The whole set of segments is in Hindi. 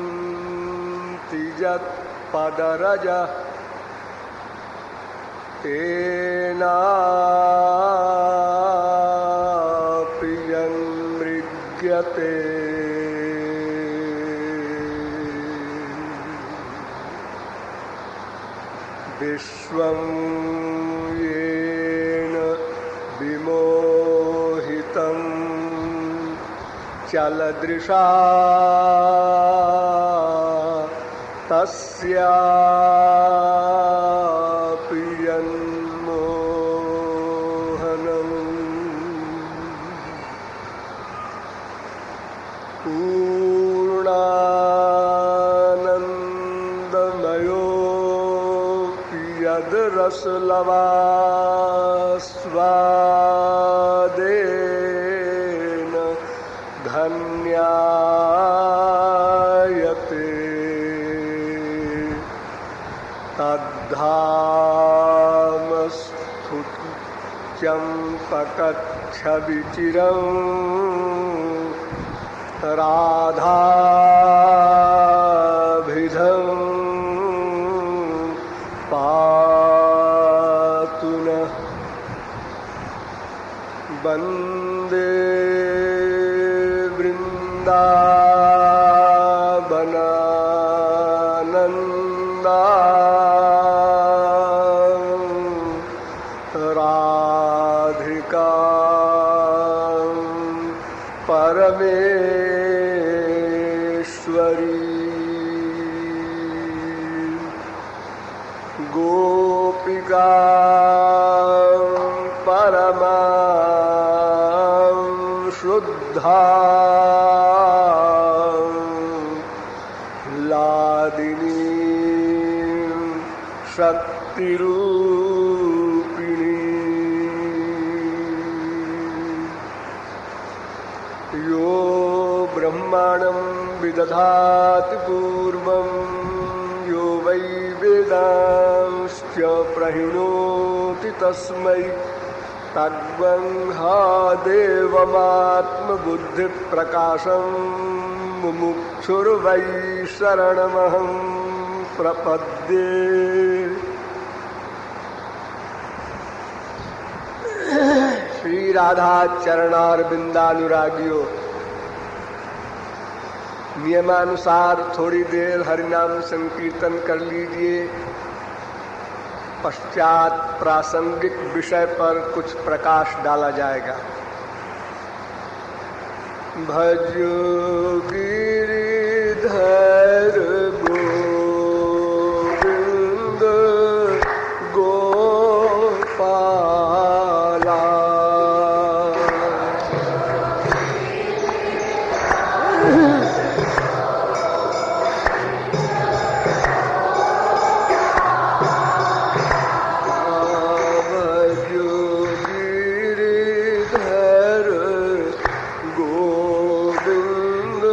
योगीन्द्रामृगयन्ति यत्पदरजः तेनापि यन्मृग्यते विश्वं येन विमोहितं चलदृशा तस्यापि यन्मोहनम् पूर्णानन्दमयोऽपि यद्रसलवास्वादेन धन्यायते तद्धामस्तुत्यम्पकच्छविचिरं राधाभिधं पातु नः वन्दे वृन्दावनानन्दा राधिका परमेश्वरी गोपिका परमां शुद्धा लादिनी शक्तिरूपिणी यो ब्रह्माणं विदधाति पूर्वं यो वै वेदांश्च प्रहिणोति तस्मै तद्ब्रह्मा देवमात्मबुद्धिप्रकाशं मुमुक्षुर्वै शरणमहं प्रपद्ये। श्री राधा चरणारविंदानुरागियों, नियमानुसार थोड़ी देर हरिनाम संकीर्तन कर लीजिए। पश्चात प्रासंगिक विषय पर कुछ प्रकाश डाला जाएगा। भजो गिरिधर गोविंद गोपाला, गोविंद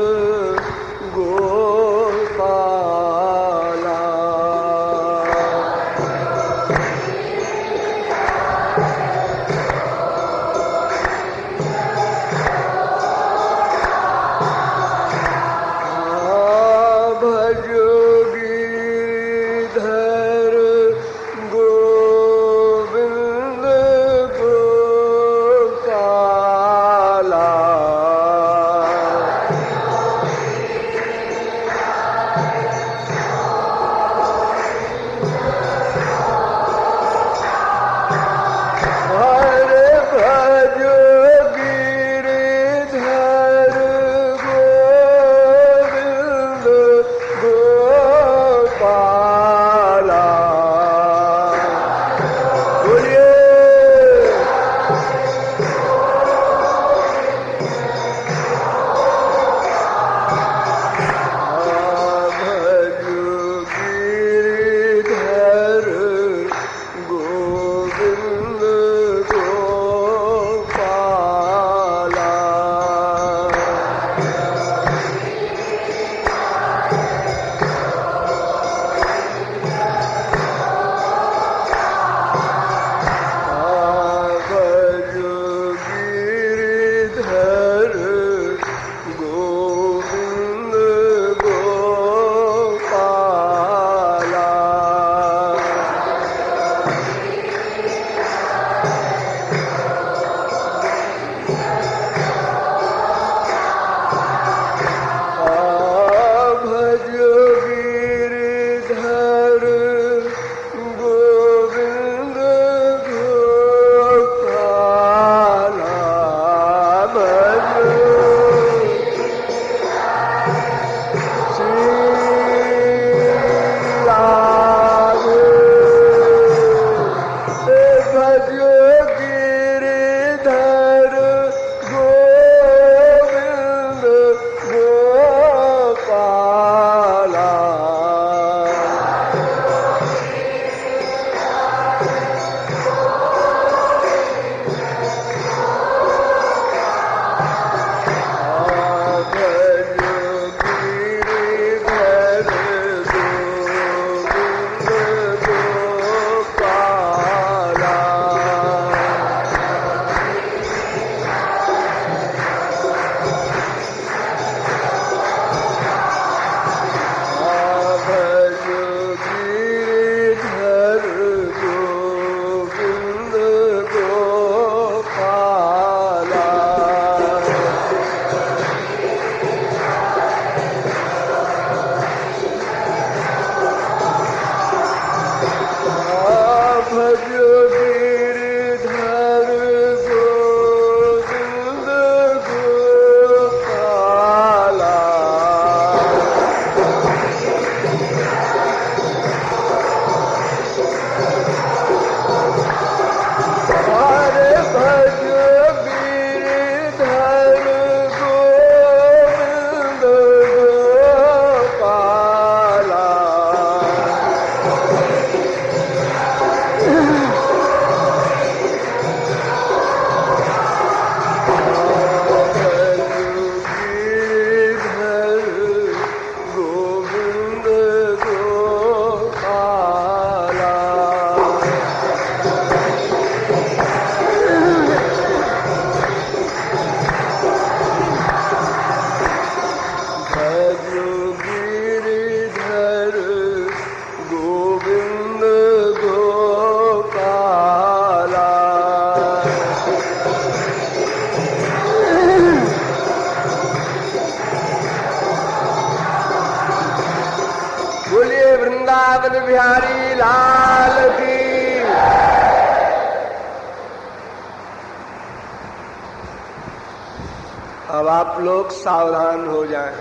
आप लोग सावधान हो जाएं।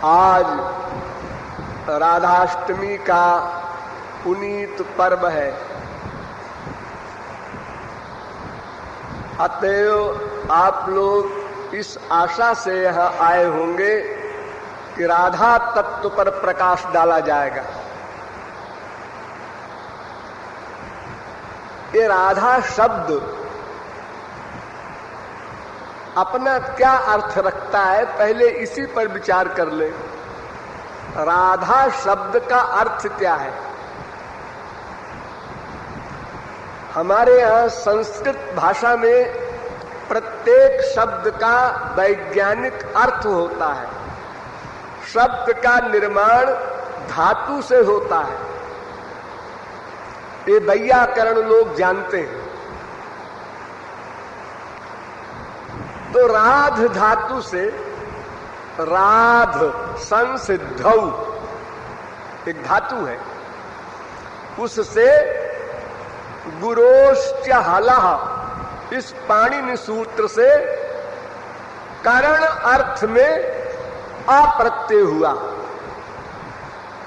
आज राधाष्टमी का पुनीत पर्व है। अतएव आप लोग इस आशा से यहाँ आए होंगे कि राधा तत्व पर प्रकाश डाला जाएगा। ये राधा शब्द अपना क्या अर्थ रखता है, पहले इसी पर विचार कर ले। राधा शब्द का अर्थ क्या है? हमारे यहाँ संस्कृत भाषा में प्रत्येक शब्द का वैज्ञानिक अर्थ होता है। शब्द का निर्माण धातु से होता है, ये वैयाकरण लोग जानते हैं। तो राध धातु से राध संसिद्धौ एक धातु है, उससे गुरोश्च हलः इस पाणिनि सूत्र से करण अर्थ में अप्रत्यय हुआ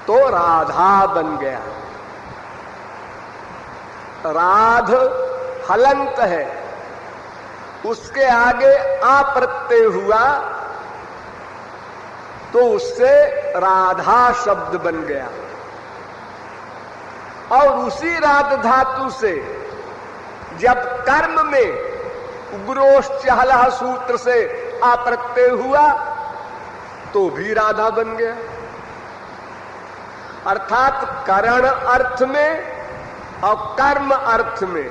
तो राधा बन गया। राध हलंत है, उसके आगे अप्रत्यय हुआ तो उससे राधा शब्द बन गया। और उसी राध धातु से जब कर्म में गुरोश्च हलः सूत्र से अप्रत्यय हुआ तो भी राधा बन गया। अर्थात करण अर्थ में और कर्म अर्थ में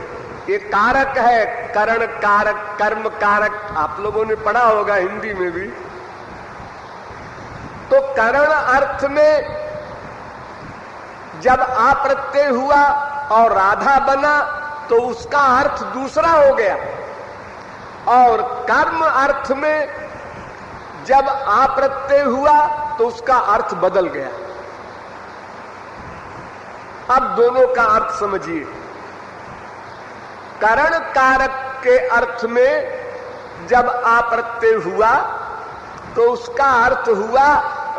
ये कारक है। करण कारक, कर्म कारक, आप लोगों ने पढ़ा होगा हिंदी में भी। तो करण अर्थ में जब अप्रत्यय हुआ और राधा बना तो उसका अर्थ दूसरा हो गया। और कर्म अर्थ में जब अप्रत्यय हुआ तो उसका अर्थ बदल गया। अब दोनों का अर्थ समझिए। करण कारक के अर्थ में जब अप्रत्यय हुआ तो उसका अर्थ हुआ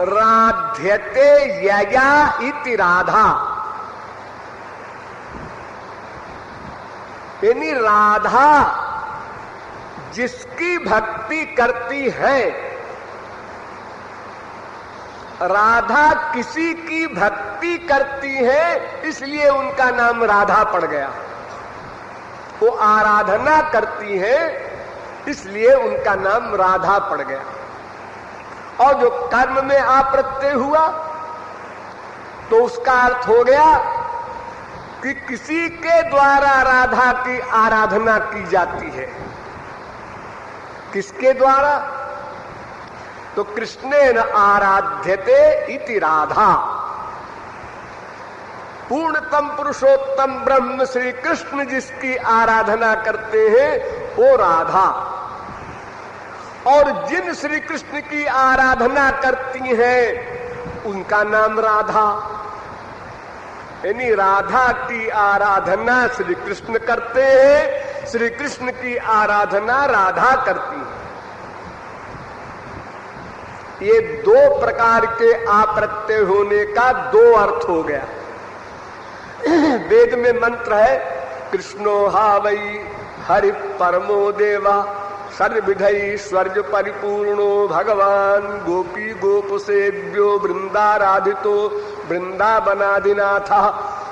राध्यते यया इति राधा, यानी राधा जिसकी भक्ति करती है। राधा किसी की भक्ति करती है इसलिए उनका नाम राधा पड़ गया। वो आराधना करती है इसलिए उनका नाम राधा पड़ गया। और जो कर्म में अप्रत्यय हुआ तो उसका अर्थ हो गया कि किसी के द्वारा राधा की आराधना की जाती है। किसके द्वारा? तो कृष्णेन आराध्यते इति राधा। पूर्णतम पुरुषोत्तम ब्रह्म श्री कृष्ण जिसकी आराधना करते हैं वो राधा। और जिन श्री कृष्ण की आराधना करती हैं उनका नाम राधा। यानी राधा की आराधना श्री कृष्ण करते हैं, श्री कृष्ण की आराधना राधा करती है। ये दो प्रकार के अप्रत्यय होने का दो अर्थ हो गया। वेद में मंत्र है कृष्णो हा वै हरि परमो देवा सर्वविधैश्वर्य परिपूर्णो भगवान गोपी गोप सेव्यो वृंदाराधितो वृंदावनाधिनाथः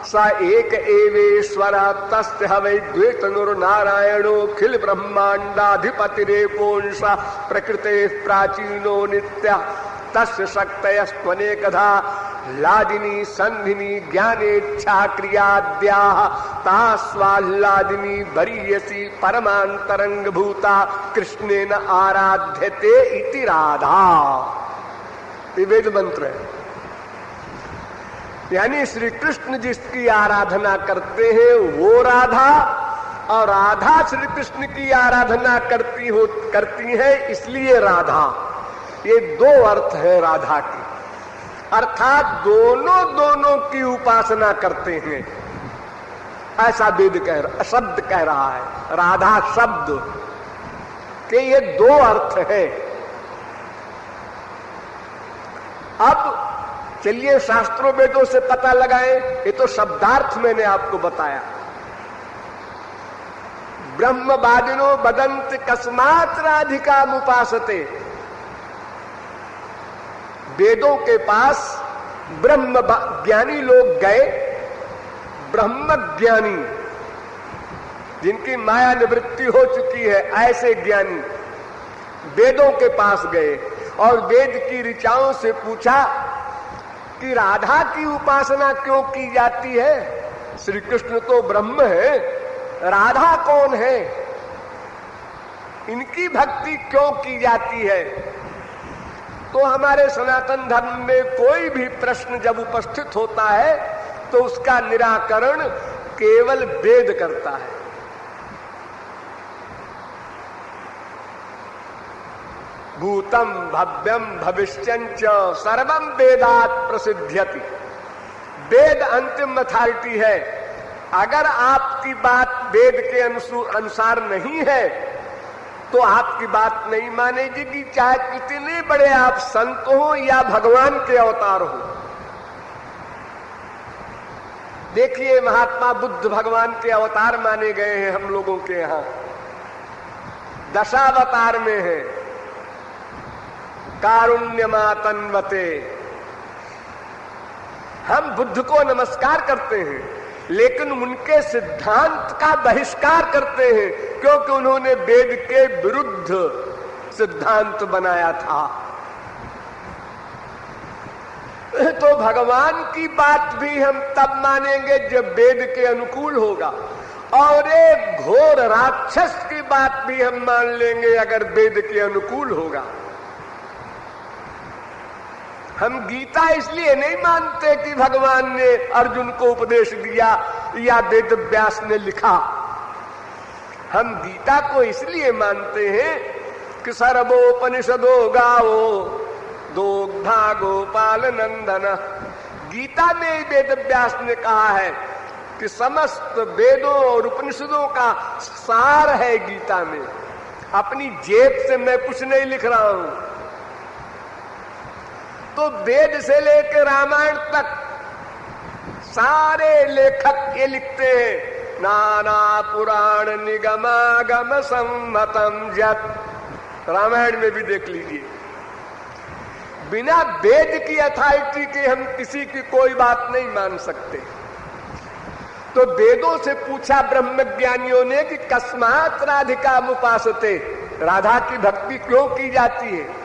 स एक एवेश्वर तस्य हवै द्वैतनुर्नारायणो खिल ब्रह्मांडाधिपतिरेकोंश प्रकृते प्राचीनो नित्य तस्य शक्तयस्त्वनेकधा लादिनी संधिनी ज्ञानेच्छा क्रियाद्याः तास्वाह्लादिनी वरीयसी परमांतरंग भूता कृष्णेन आराध्यते इति राधा। ये वेद मंत्र है। यानी श्री कृष्ण जिसकी आराधना करते हैं वो राधा, और राधा श्री कृष्ण की आराधना करती है इसलिए राधा। ये दो अर्थ है राधा की। अर्थात दोनों की उपासना करते हैं। ऐसा वेद शब्द कह रहा है। राधा शब्द के ये दो अर्थ हैं। अब चलिए शास्त्रों वेदों से पता लगाएं। ये तो शब्दार्थ मैंने आपको बताया। ब्रह्मवादिनो बदंत कस्मात् राधिकामुपासते। वेदों के पास ब्रह्म ज्ञानी लोग गए, ब्रह्म ज्ञानी जिनकी माया निवृत्ति हो चुकी है, ऐसे ज्ञानी वेदों के पास गए और वेद की ऋचाओं से पूछा कि राधा की उपासना क्यों की जाती है? श्री कृष्ण तो ब्रह्म है, राधा कौन है? इनकी भक्ति क्यों की जाती है? तो हमारे सनातन धर्म में कोई भी प्रश्न जब उपस्थित होता है तो उसका निराकरण केवल वेद करता है। भूतम भव्यम भविष्यंच सर्वम वेदात प्रसिद्ध्यति। वेद अंतिम अथॉरिटी है। अगर आपकी बात वेद के अनुसार नहीं है तो आपकी बात नहीं मानेगी, चाहे कितने बड़े आप संत हो या भगवान के अवतार हो। देखिए महात्मा बुद्ध भगवान के अवतार माने गए हैं हम लोगों के यहाँ, दशावतार में है। कारुण्यमातन्वते, हम बुद्ध को नमस्कार करते हैं लेकिन उनके सिद्धांत का बहिष्कार करते हैं क्योंकि उन्होंने वेद के विरुद्ध सिद्धांत बनाया था। तो भगवान की बात भी हम तब मानेंगे जब वेद के अनुकूल होगा, और एक घोर राक्षस की बात भी हम मान लेंगे अगर वेद के अनुकूल होगा। हम गीता इसलिए नहीं मानते कि भगवान ने अर्जुन को उपदेश दिया या वेद व्यास ने लिखा। हम गीता को इसलिए मानते हैं कि सर्वोपनिषदो गावो दोग्धा गोपाल नंदन। गीता में वेद व्यास ने कहा है कि समस्त वेदों और उपनिषदों का सार है गीता में। अपनी जेब से मैं कुछ नहीं लिख रहा हूं। तो वेद से लेकर रामायण तक सारे लेखक ये लिखते हैं, नाना पुराण निगमागम सम्मतम जत। रामायण में भी देख लीजिए, बिना वेद की अथॉरिटी के हम किसी की कोई बात नहीं मान सकते। तो वेदों से पूछा ब्रह्मज्ञानियों ने कि कस्मात् राधिकामुपासते, राधा की भक्ति क्यों की जाती है?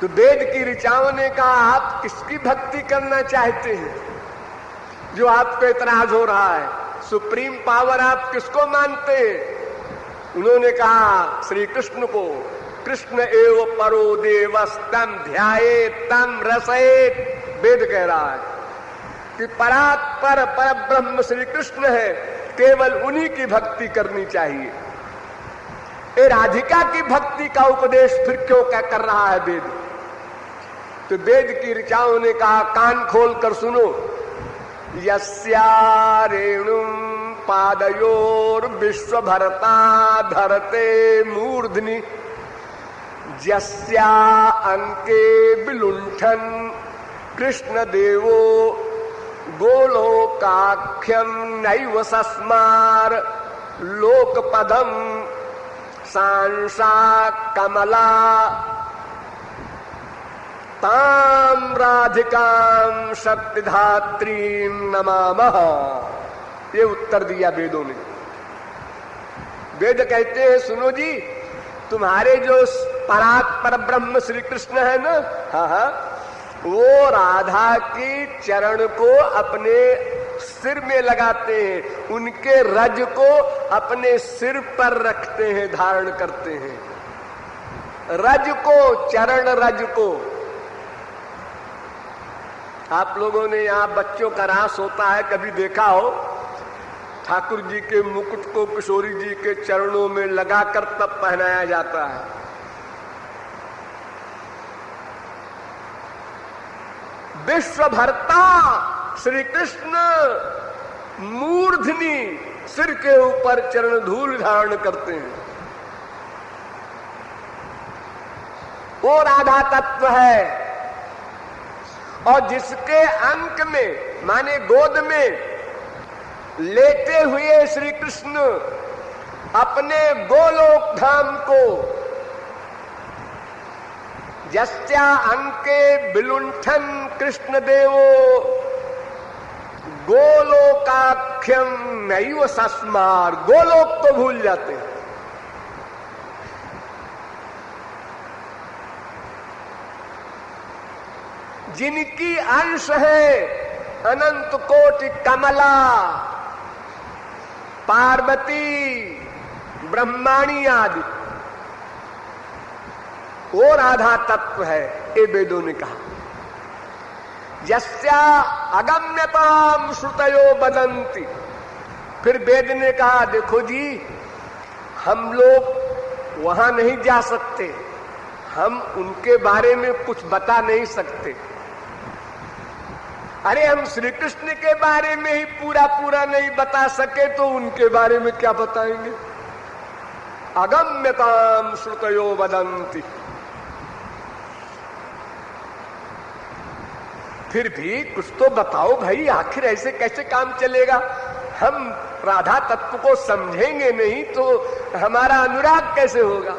तो वेद की ऋचाओं ने कहा आप किसकी भक्ति करना चाहते हैं जो आपको इतराज हो रहा है? सुप्रीम पावर आप किसको मानते हैं? उन्होंने कहा श्री कृष्ण को। कृष्ण एव परो देवस्तम ध्यायेत तम रसयेत। वेद कह रहा है कि परात्पर पर ब्रह्म श्री कृष्ण है, केवल उन्हीं की भक्ति करनी चाहिए। ये राधिका की भक्ति का उपदेश फिर क्यों क्या कर रहा है वेद? तो वेद की ऋचाओं ने कहा कान खोल कर सुनो। यस्या रेणुम पादयोर विश्व भरता धरते मूर्धनि जस्या अंके विलुंठन कृष्ण देवो गोलोकाख्यम नैव सस्मार लोकपदम सांसा कमला ताम राधिकाम शक्तिधात्रीम नमामः। ये उत्तर दिया वेदों ने। वेद कहते हैं सुनो जी, तुम्हारे जो परात्पर ब्रह्म श्री कृष्ण है ना, हाँ, वो राधा की चरण को अपने सिर में लगाते हैं, उनके रज को अपने सिर पर रखते हैं, धारण करते हैं। रज को, चरण रज को। आप लोगों ने यहाँ बच्चों का रास होता है, कभी देखा हो? ठाकुर जी के मुकुट को किशोरी जी के चरणों में लगाकर तब पहनाया जाता है। विश्व भरता श्री कृष्ण मूर्धनी सिर के ऊपर चरण धूल धारण करते हैं। वो राधा तत्व है। और जिसके अंक में माने गोद में लेटे हुए श्री कृष्ण अपने गोलोक धाम को यस्या अंके विलुंठन कृष्ण देवो गोलोकाख्यम नैव सस्मार, गोलोक तो भूल जाते हैं। जिनकी अंश है अनंत कोटि कमला, पार्वती, ब्रह्माणी आदि, वो राधा तत्व है। ये वेदों ने कहा। यस्या अगम्यताम श्रुतयो वदन्ति। फिर वेद ने कहा देखो जी, हम लोग वहां नहीं जा सकते, हम उनके बारे में कुछ बता नहीं सकते। अरे हम श्री कृष्ण के बारे में ही पूरा पूरा नहीं बता सके तो उनके बारे में क्या बताएंगे। अगम्यताम श्रुतयो वदन्ति। फिर भी कुछ तो बताओ भाई, आखिर ऐसे कैसे काम चलेगा। हम राधा तत्व को समझेंगे नहीं तो हमारा अनुराग कैसे होगा।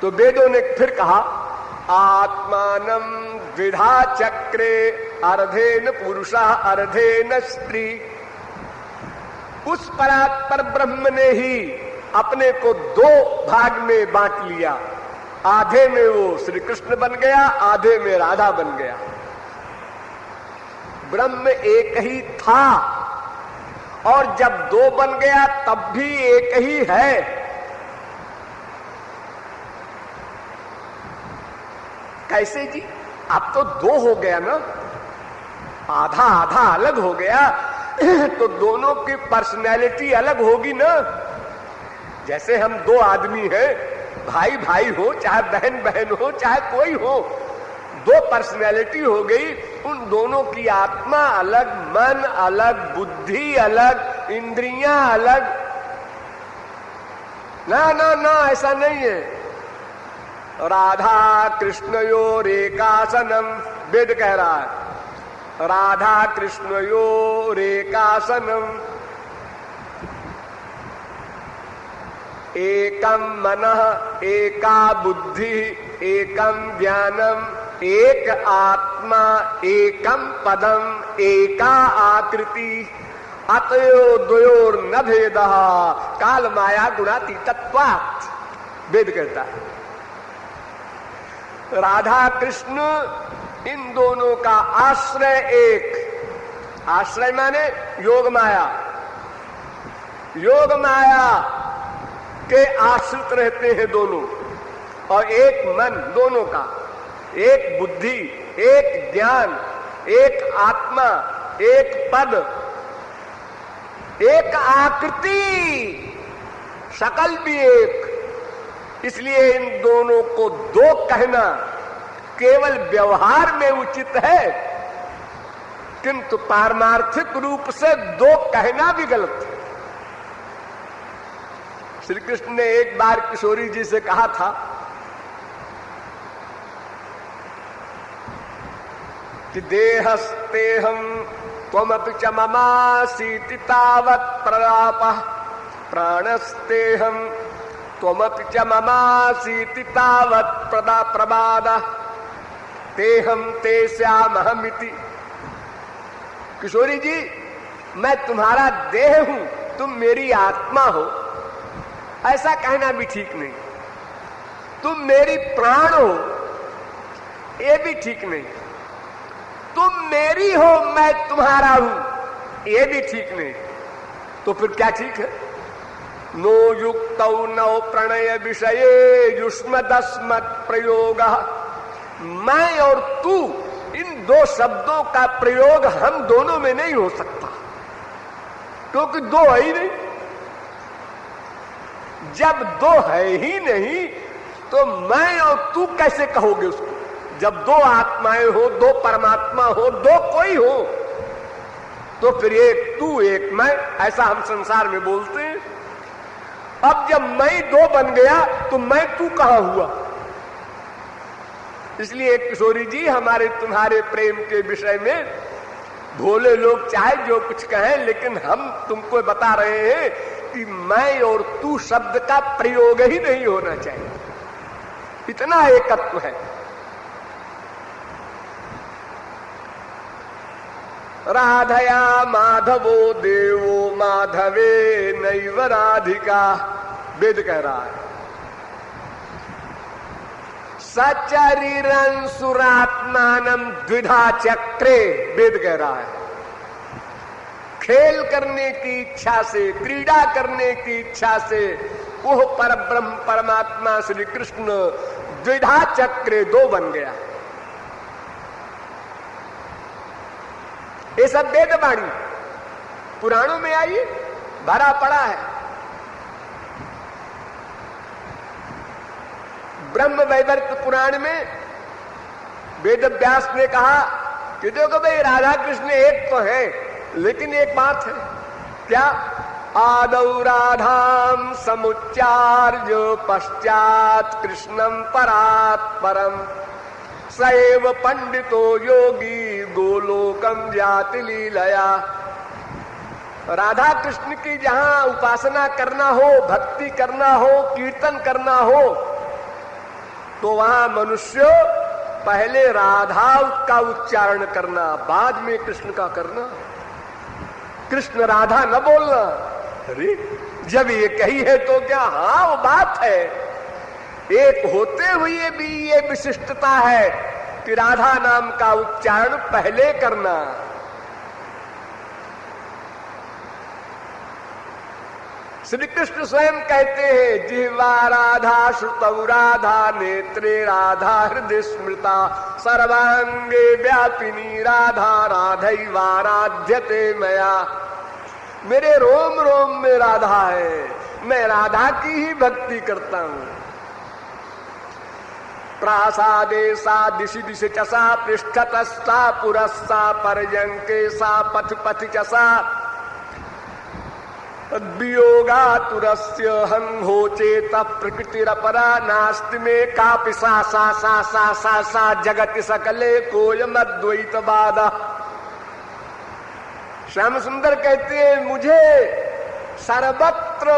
तो वेदों ने फिर कहा आत्मानं द्विधा चक्रे अर्धेन पुरुषः अर्धेन स्त्री। उस परात्पर ब्रह्म ने ही अपने को दो भाग में बांट लिया। आधे में वो श्री कृष्ण बन गया, आधे में राधा बन गया। ब्रह्म एक ही था और जब दो बन गया तब भी एक ही है। कैसे जी? अब तो दो हो गया ना, आधा आधा अलग हो गया तो दोनों की पर्सनैलिटी अलग होगी ना। जैसे हम दो आदमी हैं, भाई भाई हो चाहे बहन बहन हो चाहे कोई हो, दो पर्सनैलिटी हो गई। उन दोनों की आत्मा अलग, मन अलग, बुद्धि अलग, इंद्रियां अलग। ना ना ना, ऐसा नहीं है। राधा कृष्णयोरेकासनम, वेद कह रहा है राधा कृष्णयोरेकासनम। एकम मनः एका बुद्धि एकम ज्ञानम एक आत्मा एकम पदम एका आकृति अतयो द्वयोर न भेदः काल माया गुणातीतत्वात्। वेद कहता है राधा कृष्ण इन दोनों का आश्रय एक। आश्रय माने योग माया। योग माया के आश्रित रहते हैं दोनों। और एक मन दोनों का, एक बुद्धि, एक ज्ञान, एक आत्मा, एक पद, एक आकृति, शकल भी एक। इसलिए इन दोनों को दो कहना केवल व्यवहार में उचित है, किंतु पारमार्थिक रूप से दो कहना भी गलत है। श्री कृष्ण ने एक बार किशोरी जी से कहा था कि देहस्तेहम त्वमपि च ममासीति तावत् प्रलापः प्राणस्तेहम त्वमपि च ममासीति तावत् प्रमादः तेहम तेस्यामहमिति। किशोरी जी, मैं तुम्हारा देह हूं, तुम मेरी आत्मा हो, ऐसा कहना भी ठीक नहीं। तुम मेरी प्राण हो, ये भी ठीक नहीं। तुम मेरी हो, मैं तुम्हारा हूं, ये भी ठीक नहीं। तो फिर क्या ठीक है? नो युक्तौ नौ प्रणय विषये युष्मदस्मत् प्रयोगः। मैं और तू, इन दो शब्दों का प्रयोग हम दोनों में नहीं हो सकता, क्योंकि दो है ही नहीं। जब दो है ही नहीं तो मैं और तू कैसे कहोगे उसको? जब दो आत्माएं हो, दो परमात्मा हो, दो कोई हो, तो फिर एक तू एक मैं, ऐसा हम संसार में बोलते हैं। अब जब मैं दो बन गया तो मैं तू कहां हुआ? इसलिए किशोरी जी, हमारे तुम्हारे प्रेम के विषय में भोले लोग चाहे जो कुछ कहें, लेकिन हम तुमको बता रहे हैं कि मैं और तू शब्द का प्रयोग ही नहीं होना चाहिए, इतना एकत्व है। राधया माधवो देवो माधवे नैव राधिका, वेद कह रहा है। सचरीरं सुरात्मानं द्विधा चक्रे, वेद कह रहा है। खेल करने की इच्छा से, क्रीड़ा करने की इच्छा से वह परब्रह्म परमात्मा श्री कृष्ण द्विधा चक्रे, दो बन गया। ये सब वेदवाणी पुराणों में आई, भरा पड़ा है। ब्रह्म वैवर्त पुराण में वेद व्यास ने कहा कि देखो भाई, राधा कृष्ण एक तो है, लेकिन एक बात है, क्या? आदौ राधाम समुच्चार्य पश्चात कृष्णम परात् परम, सएव पंडितो योगी गोलोकम जाति लीलया। राधा कृष्ण की जहां उपासना करना हो, भक्ति करना हो, कीर्तन करना हो, तो वहां मनुष्य पहले राधा का उच्चारण करना, बाद में कृष्ण का करना। कृष्ण राधा न बोलना। अरे जब ये कही है तो क्या? हाँ, वो बात है। एक होते हुए भी ये विशिष्टता है कि राधा नाम का उच्चारण पहले करना। श्री कृष्ण स्वयं कहते हैं, जिह्वा राधा श्रुतौ राधा नेत्रे राधा हृदय स्मृता सर्वांगे व्यापिनी राधा राधैवाराध्यते मया। मेरे रोम रोम में राधा है, मैं राधा की ही भक्ति करता हूं। प्रासादे सा दिशि दिशि चसा पृष्ठतस्सा पुरस्सा पर्यंके सा पथ पथ चसा वियोगा तुरस्य हंहोचेत प्रकृतिरपरा नास्ति में कापि सा सा सा सा सा सा जगति सकले कोयम अद्वैत बाधा। श्याम सुंदर कहते हैं, मुझे सर्वत्र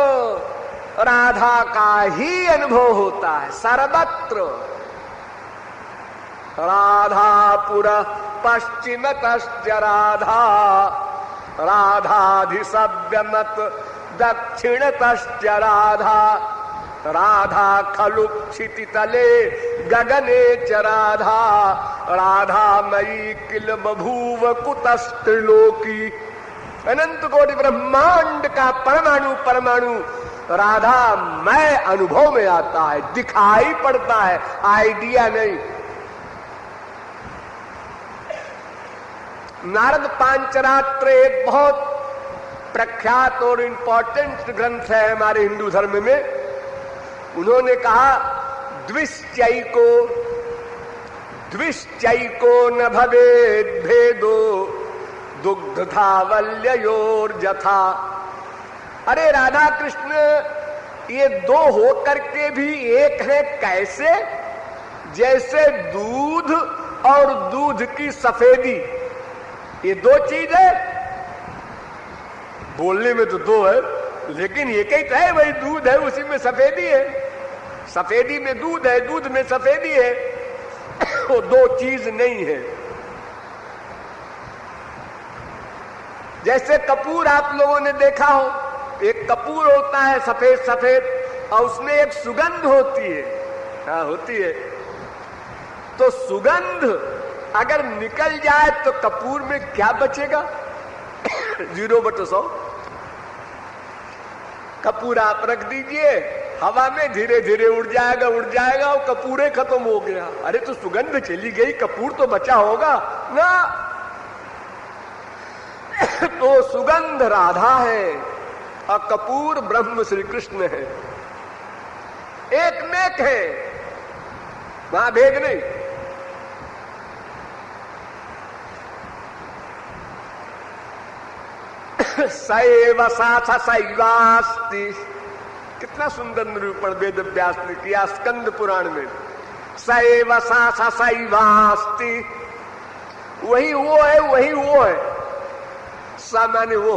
राधा का ही अनुभव होता है, सर्वत्र। राधापुर पश्चिमतश्च राधा राधाधिसव्यमत दक्षिणतश्च राधा राधा खलु क्षितितले गगने च राधा राधा मयि किल बभूव कुतस्त्रिलोकी। अनंत कोटि ब्रह्मांड का परमाणु परमाणु राधा मैं अनुभव में आता है, दिखाई पड़ता है, आइडिया नहीं। नारद पांचरात्र एक बहुत प्रख्यात और इंपॉर्टेंट ग्रंथ है हमारे हिंदू धर्म में। उन्होंने कहा, द्विश्चैको न भवेद भेदो दुग्धावल्योर जथा। अरे राधा कृष्ण ये दो हो करके भी एक है, कैसे? जैसे दूध और दूध की सफेदी, ये दो चीज है। बोलने में तो दो है, लेकिन एक ही तो है, वही दूध है, उसी में सफेदी है। सफेदी में दूध है, दूध में सफेदी है। वो दो चीज नहीं है। जैसे कपूर आप लोगों ने देखा हो, एक कपूर होता है सफेद सफेद, और उसमें एक सुगंध होती है। हाँ, होती है। तो सुगंध अगर निकल जाए तो कपूर में क्या बचेगा? 0/100। कपूर आप रख दीजिए हवा में, धीरे धीरे उड़ जाएगा और कपूरे खत्म हो गया। अरे तो सुगंध चली गई, कपूर तो बचा होगा ना। तो सुगंध राधा है और कपूर ब्रह्म श्री कृष्ण है, एक में एक है, वहां भेद नहीं। सैव साथ सैवास्ति, कितना सुंदर निरूपण वेद व्यास ने किया स्कंद पुराण में। सैव साथ सैवास्ति, वही वो है, वही वो है, सामान्य वो,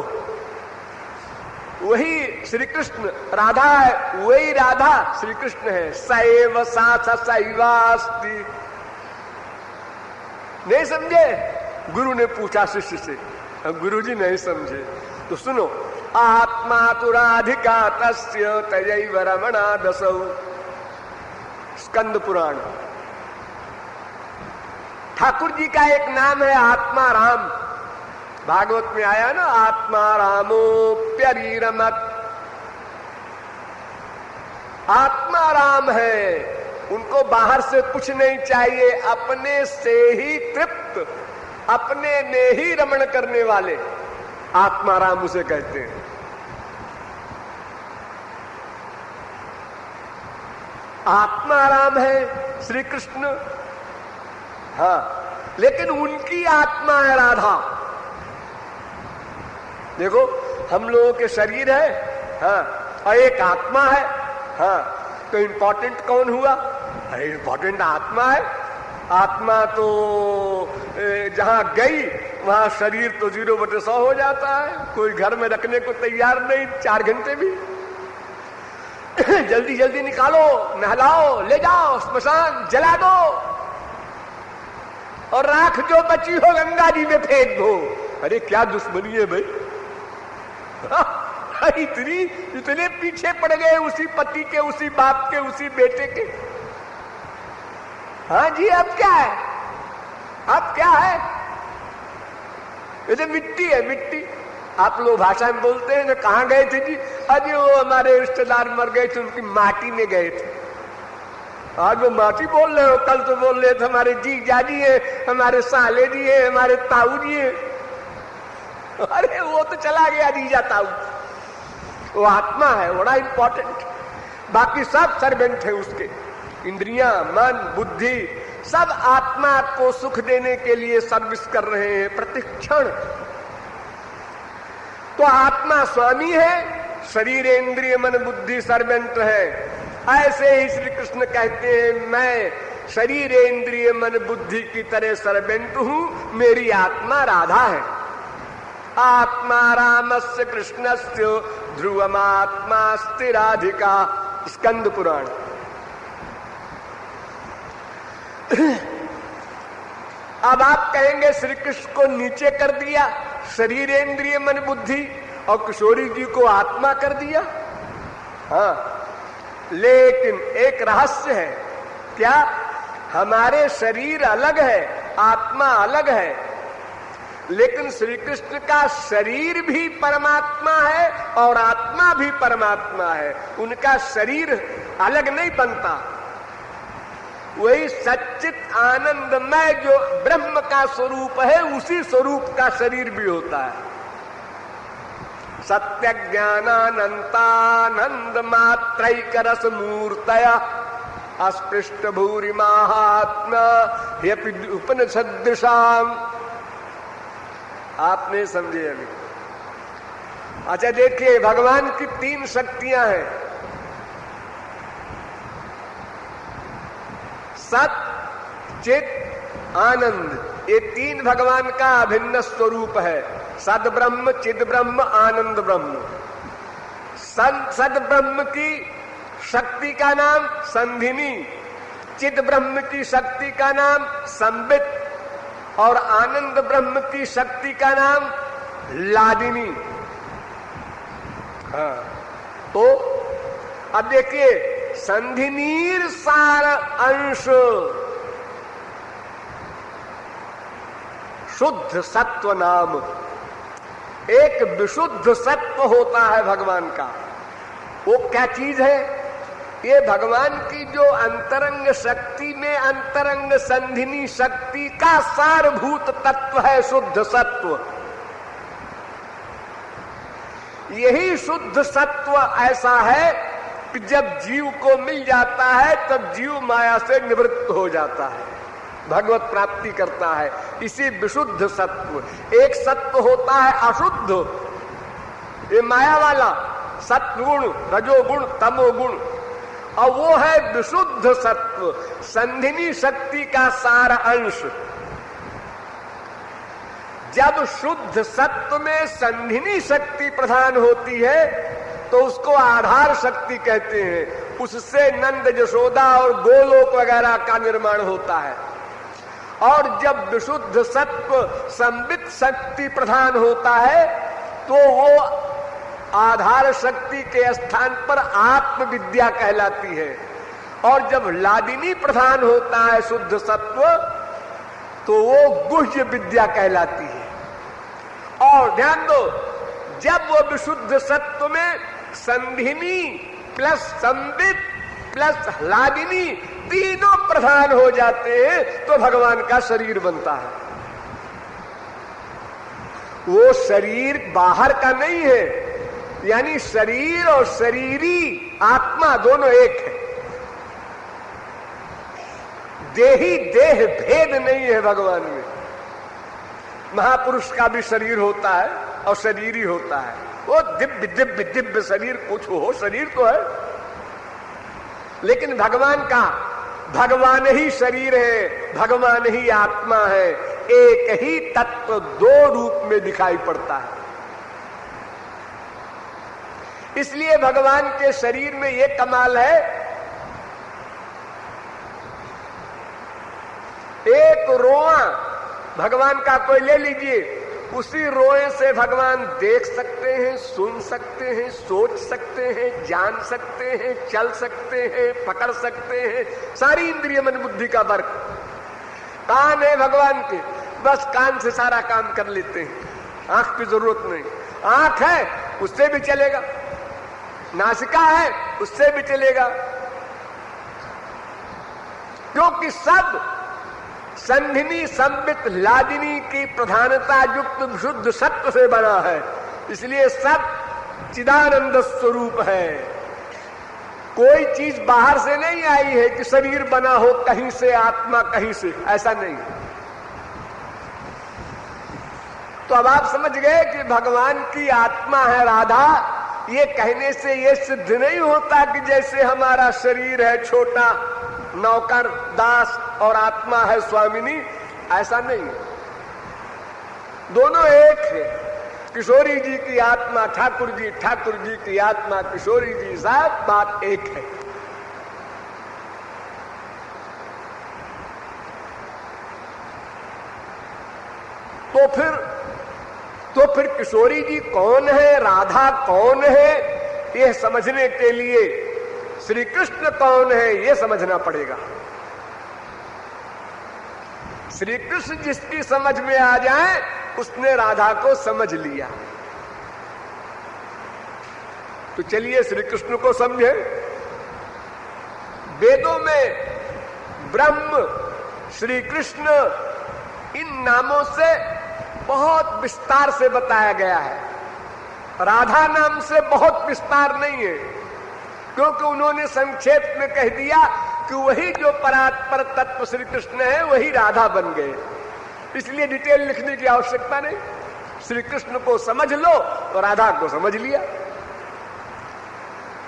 वही श्री कृष्ण। राधा है, वही राधा श्री कृष्ण है। सैव साथ सैवास्ति, नहीं समझे? गुरु ने पूछा शिष्य से, गुरु जी नहीं समझे तो सुनो। आत्मा तु राधिका तस्य तयैव रमणा दसौ, स्कंद पुराण। ठाकुर जी का एक नाम है आत्मा राम, भागवत में आया ना, आत्मा रामोप्यरीरमत। आत्मा राम है, उनको बाहर से कुछ नहीं चाहिए, अपने से ही तृप्त, अपने में ही रमण करने वाले आत्मा राम उसे कहते हैं। आत्मा राम है श्री कृष्ण, हाँ, लेकिन उनकी आत्मा है राधा। देखो, हम लोगों के शरीर है, हाँ, और एक आत्मा है, हाँ, तो इंपॉर्टेंट कौन हुआ? अरे इंपॉर्टेंट आत्मा है। आत्मा तो जहां गई वहां शरीर तो 0/100 हो जाता है, कोई घर में रखने को तैयार नहीं, 4 घंटे भी। जल्दी जल्दी निकालो, नहलाओ, ले जाओ स्मशान, जला दो, और राख जो बची हो गंगा जी में फेंक दो। अरे क्या दुश्मनी है भाई, इतने पीछे पड़ गए उसी पति के, उसी बाप के, उसी बेटे के। हाँ जी, अब क्या है? अब क्या है? ये तो मिट्टी है, मिट्टी। आप लोग भाषा में बोलते हैं, जो कहाँ गए थे जी? अभी वो हमारे रिश्तेदार मर गए थे, उनकी माटी में गए थे। आज वो माटी बोल रहे हो, कल तो बोल रहे थे हमारे जीजा जी है, हमारे साले जी है, हमारे ताऊ जी है। अरे वो तो चला गया जीजा ताऊ, वो आत्मा है, बड़ा इंपॉर्टेंट। बाकी सब सर्वेंट है उसके, इंद्रियां, मन, बुद्धि, सब आत्मा को सुख देने के लिए सर्विस कर रहे हैं प्रतिक्षण। तो आत्मा स्वामी है, शरीर, इंद्रिय, मन, बुद्धि सर्वेंट है। ऐसे ही श्री कृष्ण कहते हैं, मैं शरीर, इंद्रिय, मन, बुद्धि की तरह सर्वेंट हूं, मेरी आत्मा राधा है। आत्मा रामस्य कृष्णस्य ध्रुवमात्मास्ति राधिका, स्कंद पुराण। अब आप कहेंगे श्री कृष्ण को नीचे कर दिया, शरीर, इंद्रिय, मन, बुद्धि, और किशोरी जी को आत्मा कर दिया। हाँ, लेकिन एक रहस्य है। क्या? हमारे शरीर अलग है, आत्मा अलग है, लेकिन श्री कृष्ण का शरीर भी परमात्मा है और आत्मा भी परमात्मा है। उनका शरीर अलग नहीं बनता, वही सच्चित आनंदमय जो ब्रह्म का स्वरूप है, उसी स्वरूप का शरीर भी होता है। सत्य ज्ञानानंतानंद मात्रैक रस मूर्तया अस्पृष्ट भूरि महात्मा यपि उपनिषदृशाम। आप नहीं समझे अभी? अच्छा देखिए, भगवान की 3 शक्तियां हैं, सत, चित, आनंद। ये 3 भगवान का अभिन्न स्वरूप है। सद ब्रह्म, चिद ब्रह्म, आनंद ब्रह्म। सद ब्रह्म की शक्ति का नाम संधिनी, चिद ब्रह्म की शक्ति का नाम संबित, और आनंद ब्रह्म की शक्ति का नाम लादिनी। हाँ, तो अब देखिए, संधिनीर सार अंश शुद्ध सत्व नाम, एक विशुद्ध सत्व होता है भगवान का। वो क्या चीज है? ये भगवान की जो अंतरंग शक्ति में अंतरंग संधिनी शक्ति का सारभूत तत्व है शुद्ध सत्व। यही शुद्ध सत्व ऐसा है कि जब जीव को मिल जाता है तब जीव माया से निवृत्त हो जाता है, भगवत प्राप्ति करता है। इसी विशुद्ध सत्व। एक सत्व होता है अशुद्ध, ये माया वाला सत्गुण, रजोगुण, तमोगुण, और वो है विशुद्ध सत्व, संधिनी शक्ति का सार अंश। जब शुद्ध सत्व में संधिनी शक्ति प्रधान होती है तो उसको आधार शक्ति कहते हैं। उससे नंद यशोदा और गोलोक वगैरह का निर्माण होता है। और जब विशुद्ध सत्व संबित शक्ति प्रधान होता है तो वो आधार शक्ति के स्थान पर आत्मविद्या कहलाती है। और जब लादिनी प्रधान होता है शुद्ध सत्व तो वो गुह्य विद्या कहलाती है। और ध्यान दो, जब वो विशुद्ध सत्व में संधिनी प्लस संबित प्लस लादिनी तीनों प्रधान हो जाते हैं तो भगवान का शरीर बनता है। वो शरीर बाहर का नहीं है, यानी शरीर और शरीरी आत्मा दोनों एक है। देही देह भेद नहीं है भगवान में। महापुरुष का भी शरीर होता है और शरीर ही होता है। वो दिव्य दिव्य दिव्य शरीर कुछ हो, शरीर तो है, लेकिन भगवान का, भगवान ही शरीर है, भगवान ही आत्मा है। एक ही तत्व दो रूप में दिखाई पड़ता है। इसलिए भगवान के शरीर में ये कमाल है, एक रोआ भगवान का कोई ले लीजिए, उसी रोए से भगवान देख सकते हैं, सुन सकते हैं, सोच सकते हैं, जान सकते हैं, चल सकते हैं, पकड़ सकते हैं। सारी इंद्रिय मन बुद्धि का वर्ग। कान है भगवान के, बस कान से सारा काम कर लेते हैं, आंख की जरूरत नहीं। आंख है उससे भी चलेगा, नासिका है उससे भी चलेगा, क्योंकि सब संधिनी संबित लादिनी की प्रधानता युक्त विशुद्ध सत्व से बना है। इसलिए सब चिदानंद स्वरूप है। कोई चीज बाहर से नहीं आई है कि शरीर बना हो कहीं से, आत्मा कहीं से, ऐसा नहीं। तो अब आप समझ गए कि भगवान की आत्मा है राधा। ये कहने से ये सिद्ध नहीं होता कि जैसे हमारा शरीर है छोटा, नौकर, दास, और आत्मा है स्वामिनी, ऐसा नहीं। दोनों एक है। किशोरी जी की आत्मा ठाकुर जी, ठाकुर जी की आत्मा किशोरी जी, सब बात एक है। तो फिर किशोरी जी कौन है, राधा कौन है, यह समझने के लिए श्री कृष्ण कौन है यह समझना पड़ेगा। श्री कृष्ण जिसकी समझ में आ जाए उसने राधा को समझ लिया। तो चलिए श्री कृष्ण को समझे। वेदों में ब्रह्म, श्री कृष्ण, इन नामों से बहुत विस्तार से बताया गया है। राधा नाम से बहुत विस्तार नहीं है, क्योंकि उन्होंने संक्षेप में कह दिया कि वही जो परात्पर तत्व श्री कृष्ण है वही राधा बन गए। इसलिए डिटेल लिखने की आवश्यकता नहीं। श्री कृष्ण को समझ लो तो राधा को समझ लिया।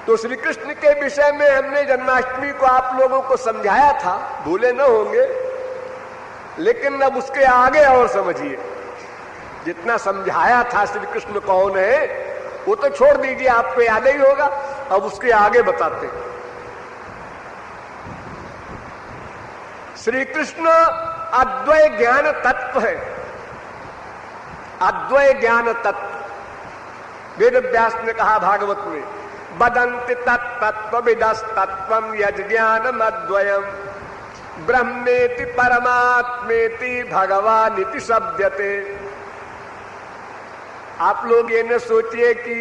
तो श्री कृष्ण के विषय में हमने जन्माष्टमी को आप लोगों को समझाया था, भूले न होंगे, लेकिन अब उसके आगे और समझिए। जितना समझाया था श्री कृष्ण कौन है वो तो छोड़ दीजिए, आपको याद ही होगा। अब उसके आगे बताते हैं। श्री कृष्ण अद्वय ज्ञान तत्व है। अद्वय ज्ञान तत्व वेद व्यास ने कहा भागवत में, बदंति तत्व विदस तत्वम यज्ञानम अद्वयम ब्रह्मेति परमात्मेति भगवानिति शब्दते। आप लोग ये न सोचिए कि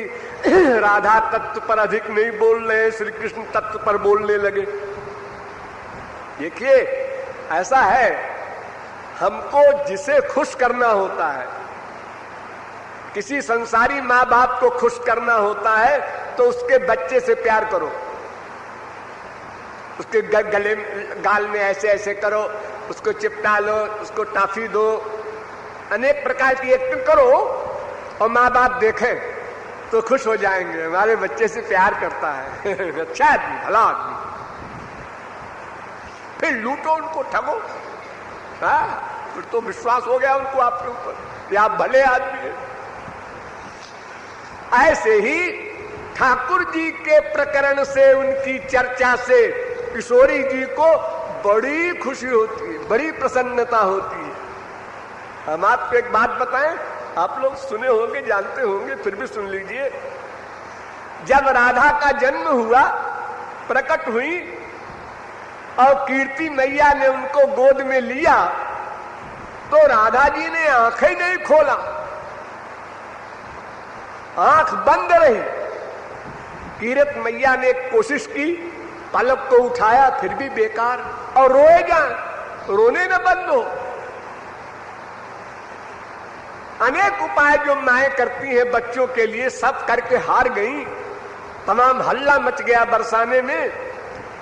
राधा तत्व पर अधिक नहीं बोल रहे, श्री कृष्ण तत्व पर बोलने लगे। देखिए ऐसा है, हमको जिसे खुश करना होता है, किसी संसारी माँ बाप को खुश करना होता है तो उसके बच्चे से प्यार करो, उसके गले गाल में ऐसे ऐसे करो, उसको चिपटा लो, उसको टॉफी दो, अनेक प्रकार की एक्टिंग करो और माँ बाप देखें तो खुश हो जाएंगे, हमारे बच्चे से प्यार करता है अच्छा आदमी, भला आदमी। फिर लूटो उनको, ठगो, फिर तो विश्वास हो गया उनको आपके ऊपर कि आप भले आदमी हैं। ऐसे ही ठाकुर जी के प्रकरण से, उनकी चर्चा से किशोरी जी को बड़ी खुशी होती है, बड़ी प्रसन्नता होती है। हम आपको एक बात बताएं, आप लोग सुने होंगे, जानते होंगे, फिर भी सुन लीजिए। जब राधा का जन्म हुआ, प्रकट हुई और कीर्ति मैया ने उनको गोद में लिया, तो राधा जी ने आंखें नहीं खोला, आंख बंद रही। कीरत मैया ने कोशिश की, पलक को उठाया, फिर भी बेकार, और रोए जाए, रोने न बंद हो। अनेक उपाय जो माएं करती हैं बच्चों के लिए, सब करके हार गई। तमाम हल्ला मच गया बरसाने में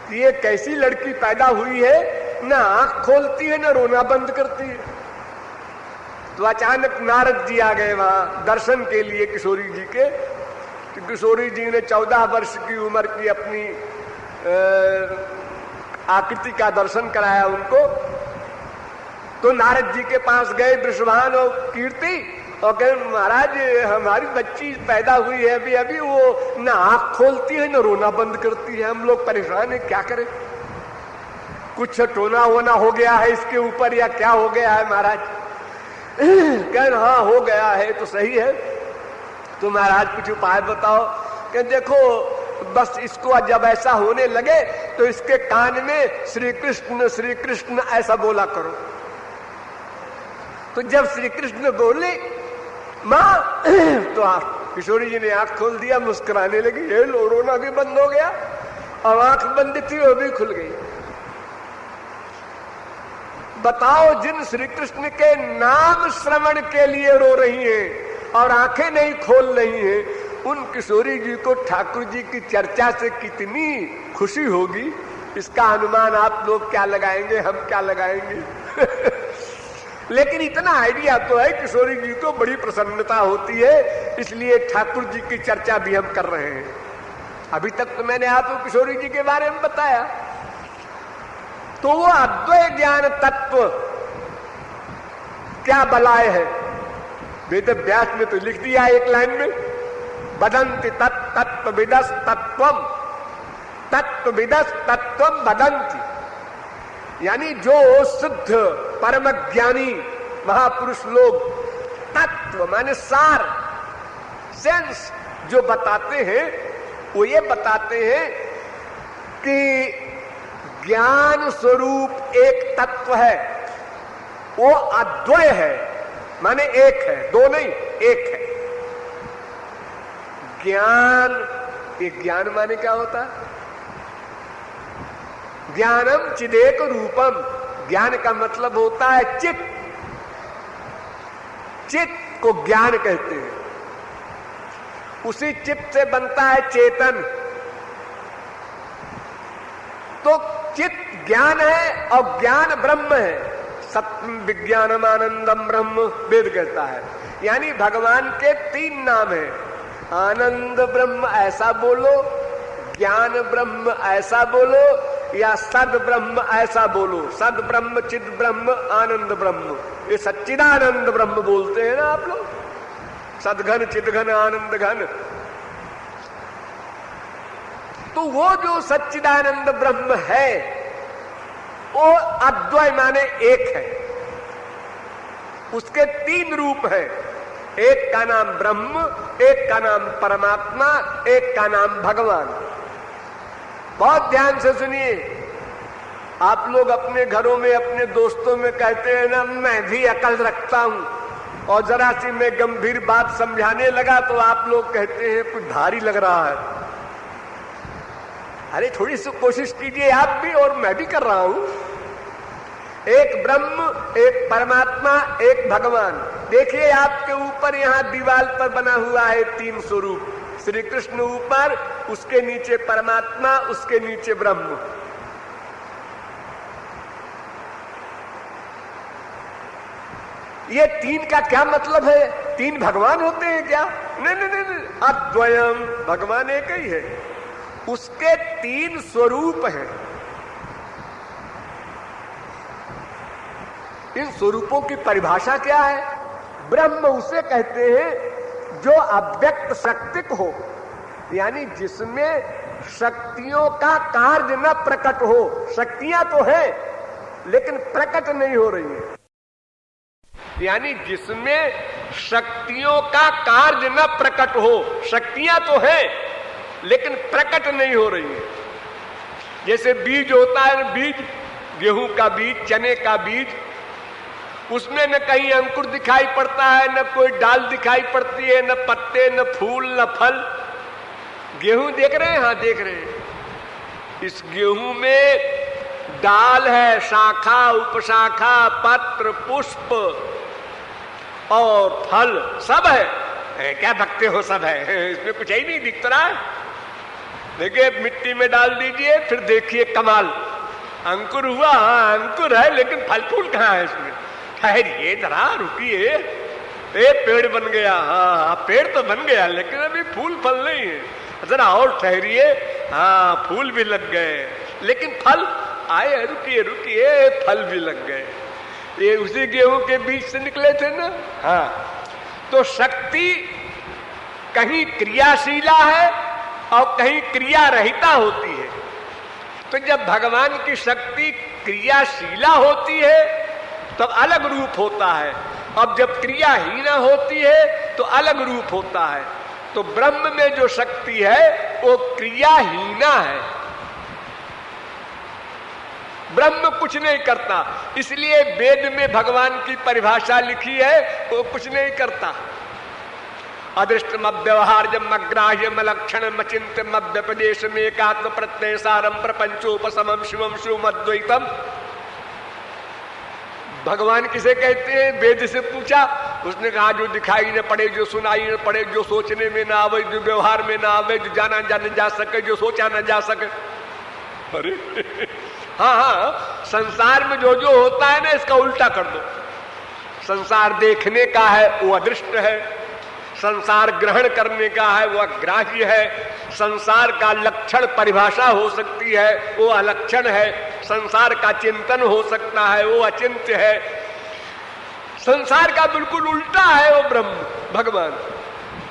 कि ये कैसी लड़की पैदा हुई है, ना आंख खोलती है, ना रोना बंद करती है। तो अचानक नारद जी आ गए वहां दर्शन के लिए किशोरी जी के। तो किशोरी जी ने 14 वर्ष की उम्र की अपनी आकृति का दर्शन कराया उनको। तो नारद जी के पास गए वृषभान और कीर्ति और कहे, महाराज हमारी बच्ची पैदा हुई है अभी अभी, वो ना आंख खोलती है, ना रोना बंद करती है, हम लोग परेशान है, क्या करें? कुछ टोना वोना हो गया है इसके ऊपर या क्या हो गया है महाराज? कह हाँ हो गया है तो सही है, तो महाराज कुछ उपाय बताओ। कह देखो बस इसको जब ऐसा होने लगे तो इसके कान में श्री कृष्ण ऐसा बोला करो। तो जब श्री कृष्ण बोले माँ तो किशोरी जी ने आंख खोल दिया, मुस्कुराने लगी, ये लो रोना भी बंद हो गया और आंख बंद थी वो भी खुल गई। बताओ, जिन श्री कृष्ण के नाम श्रवण के लिए रो रही हैं और आंखें नहीं खोल रही हैं, उन किशोरी जी को ठाकुर जी की चर्चा से कितनी खुशी होगी, इसका अनुमान आप लोग क्या लगाएंगे, हम क्या लगाएंगे? लेकिन इतना आइडिया तो है, किशोरी जी को बड़ी प्रसन्नता होती है, इसलिए ठाकुर जी की चर्चा भी हम कर रहे हैं। अभी तक तो मैंने आपको किशोरी जी के बारे में बताया। तो वो अद्वैय ज्ञान तत्व क्या बलाय है, वेद व्यास में तो लिख दिया एक लाइन में, बदंति तत्त्वविदस् तत्त्वम्, तत्त्वविदस् तत्त्वम् बदंति। यानी जो शुद्ध परम ज्ञानी महापुरुष लोग तत्व माने सार, सेंस जो बताते हैं, वो ये बताते हैं कि ज्ञान स्वरूप एक तत्व है, वो अद्वय है, माने एक है, दो नहीं एक है। ज्ञान, ये ज्ञान माने क्या होता है? ज्ञानम चिदेक रूपम, ज्ञान का मतलब होता है चित्त, चित्त को ज्ञान कहते हैं। उसी चित्त से बनता है चेतन। तो चित्त ज्ञान है और ज्ञान ब्रह्म है। सत्यम विज्ञानम आनंदम ब्रह्म वेद कहता है। यानी भगवान के 3 नाम हैं, आनंद ब्रह्म ऐसा बोलो, ज्ञान ब्रह्म ऐसा बोलो, या सद ब्रह्म ऐसा बोलो। सद ब्रह्म, चिद ब्रह्म, आनंद ब्रह्म, ये सच्चिदानंद ब्रह्म बोलते हैं ना आप लोग, सदघन चिदघन आनंद घन। तो वो जो सच्चिदानंद ब्रह्म है वो अद्वय माने एक है। उसके 3 रूप हैं, एक का नाम ब्रह्म, एक का नाम परमात्मा, एक का नाम भगवान। बहुत ध्यान से सुनिए। आप लोग अपने घरों में अपने दोस्तों में कहते हैं ना, मैं भी अकल रखता हूं, और जरा सी मैं गंभीर बात समझाने लगा तो आप लोग कहते हैं कुछ भारी लग रहा है। अरे थोड़ी सी कोशिश कीजिए आप भी, और मैं भी कर रहा हूं। एक ब्रह्म, एक परमात्मा, एक भगवान। देखिए आपके ऊपर यहां दीवार पर बना हुआ है 3 स्वरूप। श्री कृष्ण ऊपर, उसके नीचे परमात्मा, उसके नीचे ब्रह्म। ये 3 का क्या मतलब है? 3 भगवान होते हैं क्या? नहीं, अद्वयम, भगवान एक ही है, उसके 3 स्वरूप हैं। इन स्वरूपों की परिभाषा क्या है? ब्रह्म उसे कहते हैं जो अव्यक्त शक्तिक हो, यानी जिसमें शक्तियों का कार्य न प्रकट हो। शक्तियां तो है लेकिन प्रकट नहीं हो रही है, यानी जिसमें शक्तियों का कार्य न प्रकट हो। शक्तियां तो है लेकिन प्रकट नहीं हो रही है। जैसे बीज होता है, बीज, गेहूं का बीज, चने का बीज, उसमें न कहीं अंकुर दिखाई पड़ता है, न कोई डाल दिखाई पड़ती है, न पत्ते, न फूल, न फल। गेहूं देख रहे हैं? हाँ देख रहे हैं। इस गेहूं में डाल है, शाखा, उपशाखा, पत्र, पुष्प और फल सब है। क्या भक्ते हो? सब है, इसमें कुछ ही नहीं दिख रहा है। देखिए मिट्टी में डाल दीजिए, फिर देखिए कमाल, अंकुर हुआ। हाँ अंकुर है लेकिन फल फूल कहाँ है इसमें? ठहरिए जरा, रुकिए, पेड़ बन गया। हाँ पेड़ तो बन गया लेकिन अभी फूल फल नहीं है। जरा और ठहरिए, हाँ फूल भी लग गए लेकिन फल आए। रुकिए रुकिए, फल भी लग गए। ये उसी गेहूं के बीच से निकले थे ना। हाँ, तो शक्ति कहीं क्रियाशीला है और कहीं क्रिया रहिता होती है। तो जब भगवान की शक्ति क्रियाशीला होती है तब अलग रूप होता है, अब जब क्रियाहीना होती है तो अलग रूप होता है। तो ब्रह्म में जो शक्ति है वो क्रियाहीना है, ब्रह्म कुछ नहीं करता। इसलिए वेद में भगवान की परिभाषा लिखी है, वो कुछ नहीं करता। अदृष्टम अव्यवहार्यम अग्राह्यम अलक्षणम अचिंत्यम अव्यपदेश में एकात्म प्रत्यय सारम प्रपंचोपशमम शिवम शिवम अद्वैतम। भगवान किसे कहते हैं? वेद से पूछा, उसने कहा जो दिखाई न पड़े, जो सुनाई न पड़े, जो सोचने में ना आवे, जो व्यवहार में ना आवे, जो जाना जाने जा सके, जो सोचा न जा सके। अरे हाँ, संसार में जो जो होता है ना इसका उल्टा कर दो। संसार देखने का है वो अदृष्ट है, संसार ग्रहण करने का है वो अग्राह्य है, संसार का लक्षण परिभाषा हो सकती है वो अलक्षण है, संसार का चिंतन हो सकता है वो अचिंत्य है। संसार का बिल्कुल उल्टा है वो ब्रह्म भगवान।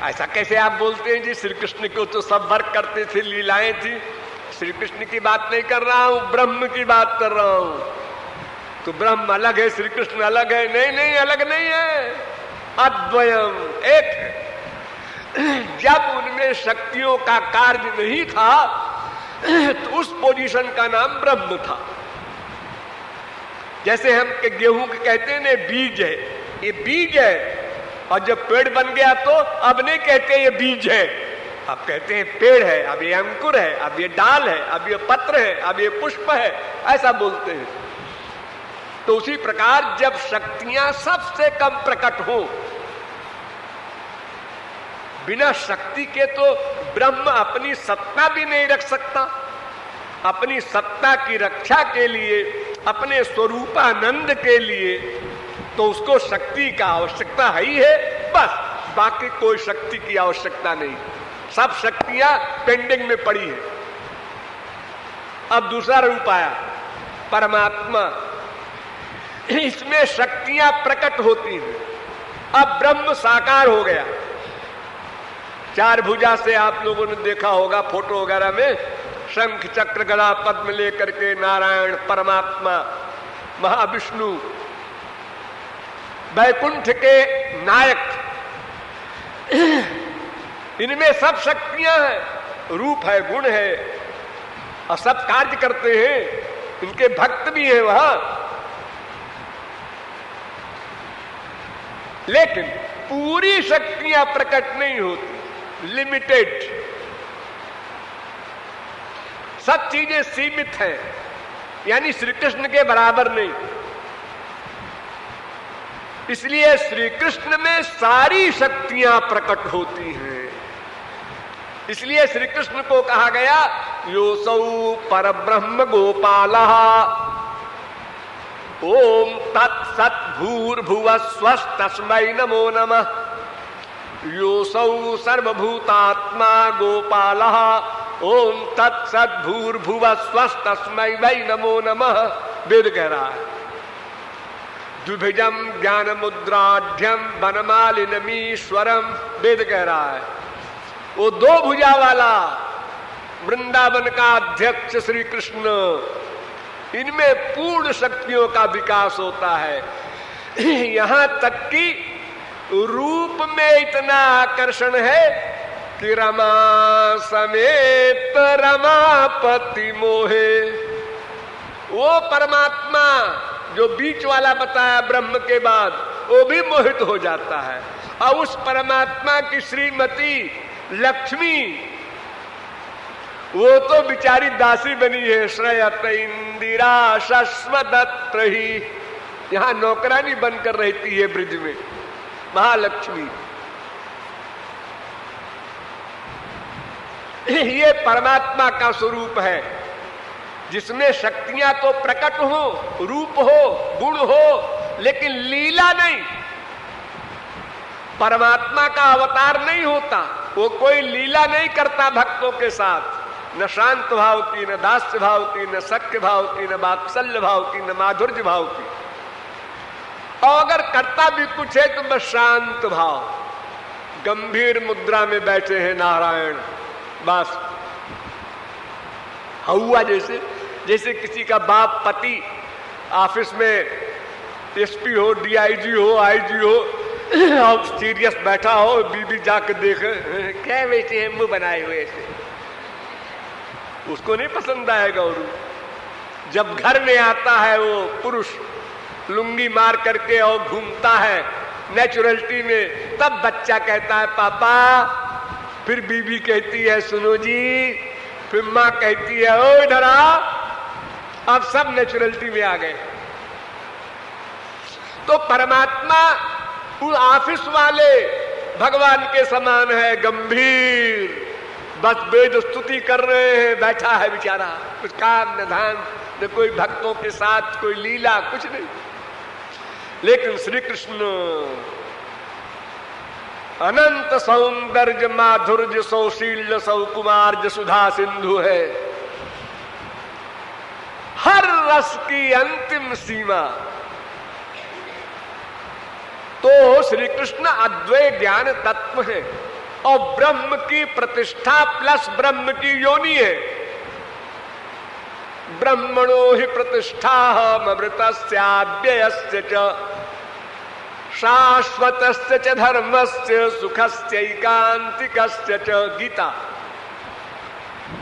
ऐसा कैसे आप बोलते हैं जी? श्री कृष्ण को तो सब वर्ग करते थे, लीलाएं थी। श्री कृष्ण की बात नहीं कर रहा हूं, ब्रह्म की बात कर रहा हूं। तो ब्रह्म अलग है, श्री कृष्ण अलग है? नहीं नहीं, अलग नहीं है, अद्वयम, एक है। जब उनमें शक्तियों का कार्य नहीं था तो उस पोजीशन का नाम ब्रह्म था। जैसे हम गेहूं के कहते हैं ना बीज है, ये बीज है, और जब पेड़ बन गया तो अब नहीं कहते ये बीज है, अब कहते हैं पेड़ है, अब ये अंकुर है, अब ये डाल है, अब ये पत्र है, अब ये पुष्प है, ऐसा बोलते हैं। तो उसी प्रकार जब शक्तियां सबसे कम प्रकट हो, बिना शक्ति के तो ब्रह्म अपनी सत्ता भी नहीं रख सकता। अपनी सत्ता की रक्षा के लिए, अपने स्वरूपानंद के लिए तो उसको शक्ति का आवश्यकता है ही है, बस, बाकी कोई शक्ति की आवश्यकता नहीं। सब शक्तियां पेंडिंग में पड़ी है। अब दूसरा रूप आया परमात्मा, इसमें शक्तियां प्रकट होती हैं। अब ब्रह्म साकार हो गया। चार भुजा से आप लोगों ने देखा होगा फोटो वगैरह में, शंख चक्र गदा पद्म लेकर के नारायण, परमात्मा, महाविष्णु, वैकुंठ के नायक, इनमें सब शक्तियां हैं, रूप है, गुण है, और सब कार्य करते हैं। इनके भक्त भी हैं वहां, लेकिन पूरी शक्तियां प्रकट नहीं होती, लिमिटेड। सब चीजें सीमित हैं, यानी श्री कृष्ण के बराबर नहीं। इसलिए श्री कृष्ण में सारी शक्तियां प्रकट होती हैं। इसलिए श्री कृष्ण को कहा गया योसौ परब्रह्म गोपालः, ओम तत्सत् भूर्भुवः स्वस्तस्मै नमो नमः। योऽसौ सर्वभूतात्मा गोपालः ओम तत्सद्भूर्भुवः स्वस्तस्मै वै नमो नमः। वेद कह रहा है। द्विभुजम ज्ञान मुद्राढ्यम वनमालिनमीश्वरम, वेद कह रहा है। वो दो भुजा वाला वृंदावन का अध्यक्ष श्री कृष्ण, इनमें पूर्ण शक्तियों का विकास होता है। यहां तक कि रूप में इतना आकर्षण है कि रमा समेत रमापति मोहे। वो परमात्मा जो बीच वाला बताया ब्रह्म के बाद, वो भी मोहित हो जाता है। और उस परमात्मा की श्रीमती लक्ष्मी, वो तो बेचारी दासी बनी है। श्रयत इंदिरा शश्वदत्र ही, यहां नौकरानी बनकर रहती है ब्रिज में महालक्ष्मी। ये परमात्मा का स्वरूप है जिसमें शक्तियां तो प्रकट हो, रूप हो, गुण हो, लेकिन लीला नहीं। परमात्मा का अवतार नहीं होता, वो कोई लीला नहीं करता भक्तों के साथ। न शांत भाव की, न दास्य भाव की, न सख्य भाव की, न वात्सल्य भाव की, न माधुर्य भाव की। और अगर करता भी कुछ है तो बस शांत भाव, गंभीर मुद्रा में बैठे हैं नारायण, बस। हुआ जैसे किसी का बाप पति ऑफिस में एसपी हो, डीआईजी हो, आईजी हो, और सीरियस बैठा हो, बीबी जाके देखे क्या बैठे हैं मुंह बनाए हुए ऐसे, उसको नहीं पसंद आएगा। और जब घर में आता है वो पुरुष लुंगी मार करके और घूमता है नेचुरलिटी में, तब बच्चा कहता है पापा, फिर बीबी कहती है सुनो जी, फिर माँ कहती है ओ इधर आ। अब सब नेचुरलिटी में आ गए। तो परमात्मा उस ऑफिस वाले भगवान के समान है, गंभीर, बस वेद स्तुति कर रहे हैं, बैठा है बेचारा, कुछ काम न धाम न कोई भक्तों के साथ कोई लीला, कुछ नहीं। लेकिन श्री कृष्ण अनंत सौंदर्य माधुर्य सौशील्य सौकुमार्य सुधा सिंधु है, हर रस की अंतिम सीमा। तो श्री कृष्ण अद्वैत ज्ञान तत्व है और ब्रह्म की प्रतिष्ठा प्लस ब्रह्म की योनि है। ब्रह्मणो हि प्रतिष्ठा अमृतस्याव्ययस्य च शाश्वतस्य च धर्मस्य सुखस्यैकांतिकस्य च। गीता।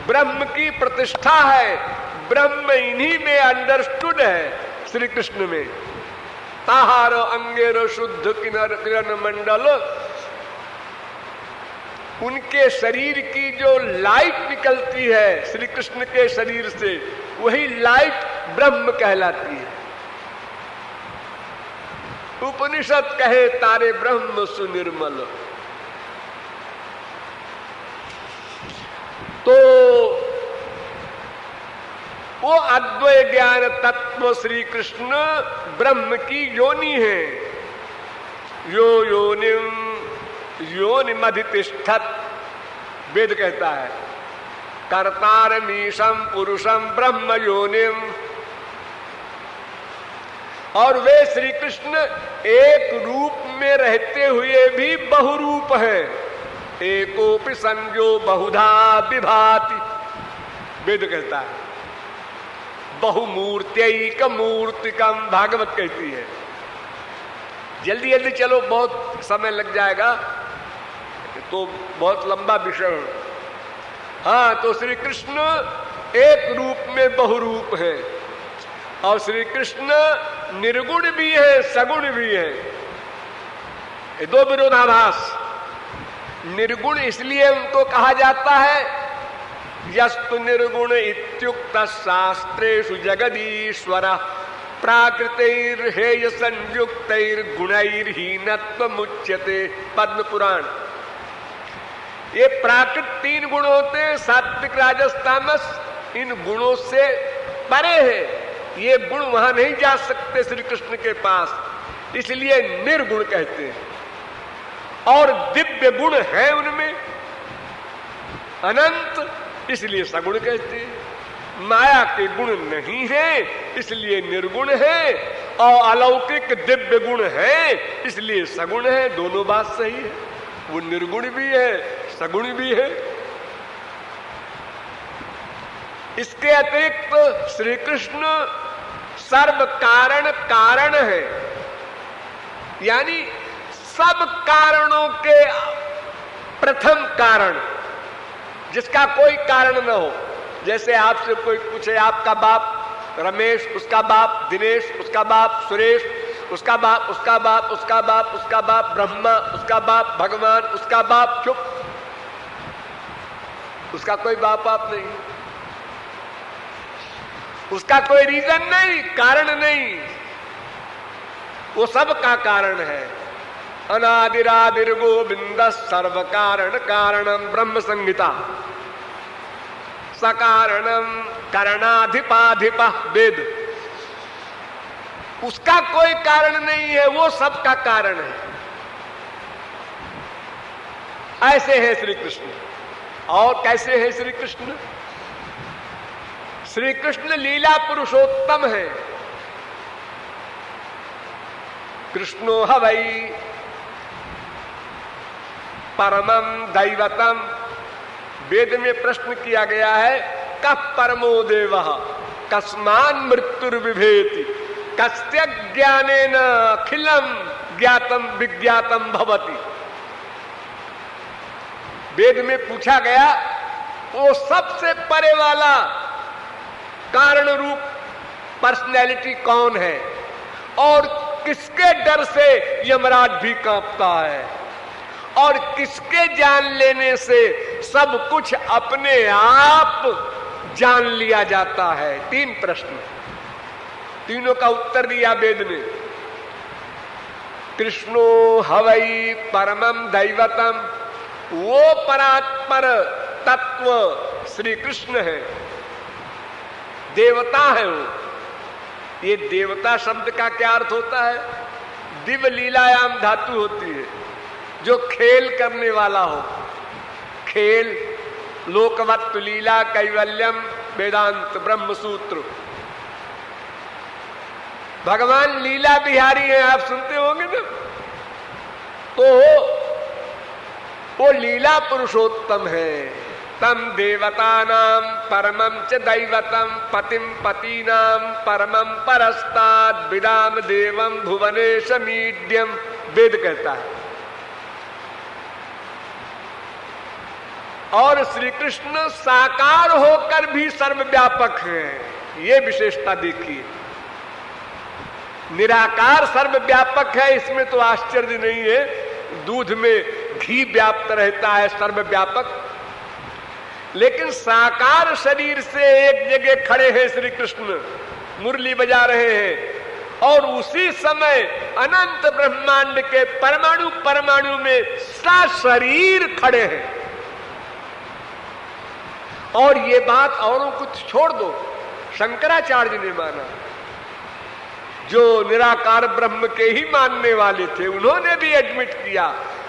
ब्रह्म की प्रतिष्ठा है, ब्रह्म इन्हीं में अंडरस्टूड है, श्री कृष्ण में। ताहार अंगेर शुद्ध किरण मंडल, उनके शरीर की जो लाइट निकलती है श्री कृष्ण के शरीर से, वही लाइट ब्रह्म कहलाती है। उपनिषद कहे तारे ब्रह्म सुनिर्मल। तो वो अद्वैत ज्ञान तत्व श्री कृष्ण ब्रह्म की योनि है। यो योनिम योनिमधितिष्ठत्, वेद कहता है कर्तारमीशम पुरुषम ब्रह्म योनिम। और वे श्री कृष्ण एक रूप में रहते हुए भी बहुरूप है। एकोपि संजो बहुधा विभाति, वेद कहता है बहुमूर्त्यैक मूर्तिकम, भागवत कहती है। जल्दी जल्दी चलो, बहुत समय लग जाएगा, तो बहुत लंबा विषय है। हाँ, तो श्री कृष्ण एक रूप में बहुरूप है और श्री कृष्ण निर्गुण भी है सगुण भी है। ये दो विरोधाभास। निर्गुण इसलिए उनको कहा जाता है यस्तु निर्गुण इत्युक्त शास्त्रेषु जगदीश्वर प्राकृतैर्हेय संयुक्तैर्गुणैर्हीनत्वमुच्यते। पद्म पुराण। ये प्राकृत तीन गुण होते हैं, सात्विक राजस तामस, इन गुणों से परे है। ये गुण वहां नहीं जा सकते श्री कृष्ण के पास, इसलिए निर्गुण कहते हैं। और दिव्य गुण है उनमें अनंत, इसलिए सगुण कहते हैं। माया के गुण नहीं है इसलिए निर्गुण है, और अलौकिक दिव्य गुण है इसलिए सगुण है। दोनों बात सही है, वो निर्गुण भी है सगुण भी है। इसके अतिरिक्त श्री कृष्ण सर्व कारण कारण है, यानी सब कारणों के प्रथम कारण, जिसका कोई कारण न हो। जैसे आपसे कोई पूछे आपका बाप रमेश, उसका बाप दिनेश, उसका बाप सुरेश, उसका बाप उसका बाप उसका बाप उसका बाप ब्रह्मा, उसका बाप भगवान, उसका बाप चुप, उसका कोई बाप नहीं, उसका कोई रीजन नहीं, कारण नहीं, वो सब का कारण है। अनादिरादिर गोविंद सर्व कारण कारणम ब्रह्म संहिता सकारणम करणाधिपाधिप वेद, उसका कोई कारण नहीं है, वो सब का कारण है। ऐसे है श्री कृष्ण। और कैसे है श्री कृष्ण? श्री कृष्ण लीला पुरुषोत्तम है। कृष्णो हवै परमं दैवतम, वेद में प्रश्न किया गया है कः परमो देवः कस्मान् मृत्युर्विभेति कस्य ज्ञानेन अखिलम ज्ञातम विज्ञातम भवति। वेद में पूछा गया वो सबसे परे वाला कारण रूप पर्सनैलिटी कौन है, और किसके डर से यमराज भी कांपता है, और किसके जान लेने से सब कुछ अपने आप जान लिया जाता है। 3 प्रश्न, तीनों का उत्तर दिया वेद ने। कृष्णो हवै परमं दैवतम, वो परात्पर तत्व श्री कृष्ण है, देवता है वो। ये देवता शब्द का क्या अर्थ होता है? दिव्य लीलायाम धातु होती है, जो खेल करने वाला हो। खेल लोकवत् लीला कैवल्यम वेदांत ब्रह्म सूत्र। भगवान लीला बिहारी हैं, आप सुनते होंगे ना। तो वो लीला पुरुषोत्तम है। तम देवतानां परमं च दैवतम पतिम पतीनां परमं परस्ताद् विदाम देवं भुवनेश मीड्यम, वेद कहता है। और श्री कृष्ण साकार होकर भी सर्वव्यापक हैं, ये विशेषता देखिए। निराकार सर्वव्यापक है, इसमें तो आश्चर्य नहीं है। दूध में घी व्याप्त रहता है सर्वव्यापक, लेकिन साकार शरीर से एक जगह खड़े हैं श्री कृष्ण, मुरली बजा रहे हैं, और उसी समय अनंत ब्रह्मांड के परमाणु परमाणु में सशरीर खड़े हैं। और ये बात औरों को छोड़ दो, शंकराचार्य ने माना, जो निराकार ब्रह्म के ही मानने वाले थे, उन्होंने भी एडमिट किया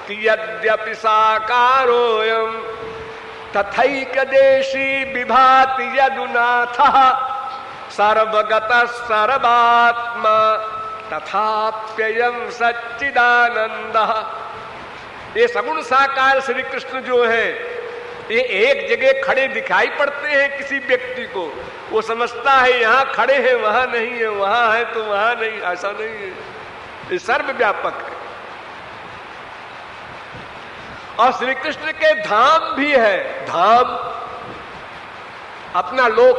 कि यद्यपि साकारोऽयं तथैकदेशी विभाति यदुनाथः सर्वगतः सर्वात्मा तथाप्ययं सच्चिदानंदः। ये सगुण साकार श्री कृष्ण जो है, ये एक जगह खड़े दिखाई पड़ते हैं किसी व्यक्ति को, वो समझता है यहां खड़े हैं वहां नहीं है, वहां है तो वहां नहीं, ऐसा नहीं है। ये सर्वव्यापक है। और श्री कृष्ण के धाम भी है, धाम अपना लोक।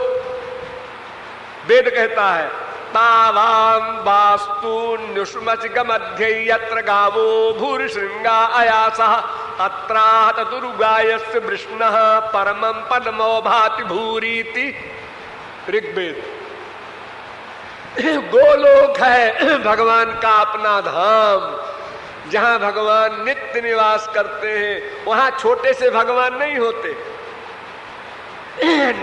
वेद कहता है तावाम वास्तु न्युष्मचिगमध्ये यत्र गावो भूरिशृंगा अयासः अत्राह ततुरुगायस्य वृष्णः परमं पद्मो भाति भूरीति। ऋग्वेद। गोलोक है भगवान का अपना धाम, जहां भगवान नित्य निवास करते हैं। वहां छोटे से भगवान नहीं होते,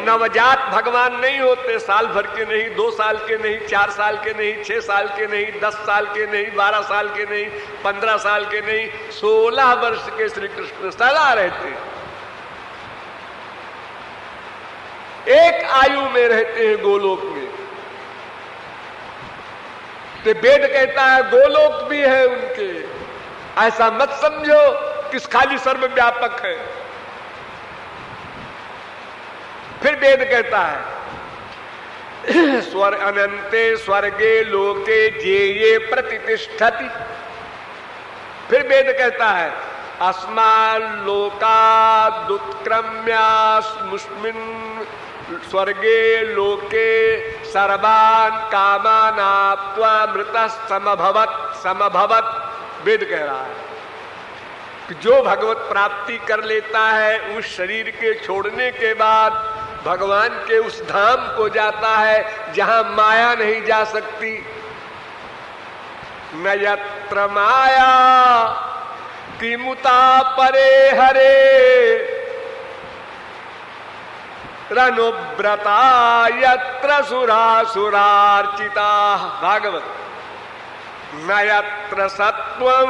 नवजात भगवान नहीं होते, साल भर के नहीं, 2 साल के नहीं, 4 साल के नहीं, 6 साल के नहीं, 10 साल के नहीं, 12 साल के नहीं, 15 साल के नहीं, 16 वर्ष के श्री कृष्ण सदा रहते, एक आयु में रहते हैं गोलोक में। तो वेद कहता है गोलोक भी है उनके, ऐसा मत समझो कि खाली सर्वव्यापक है। फिर वेद कहता है स्वर अनंते स्वर्गे लोके जे ये प्रतिष्ठति। फिर वेद कहता है अस्मान् लोकाद् उत्क्रम्यास्मुष्मिन् स्वर्गे लोके सर्वान् कामान् आप्त्वा मृतः समभवत्। वेद कह रहा है कि जो भगवत प्राप्ति कर लेता है उस शरीर के छोड़ने के बाद भगवान के उस धाम को जाता है जहां माया नहीं जा सकती। न यत्र माया किमुता परे हरे रनुव्रता यत्र सुरासुरार्चिता। भागवत। न यत्र सत्वं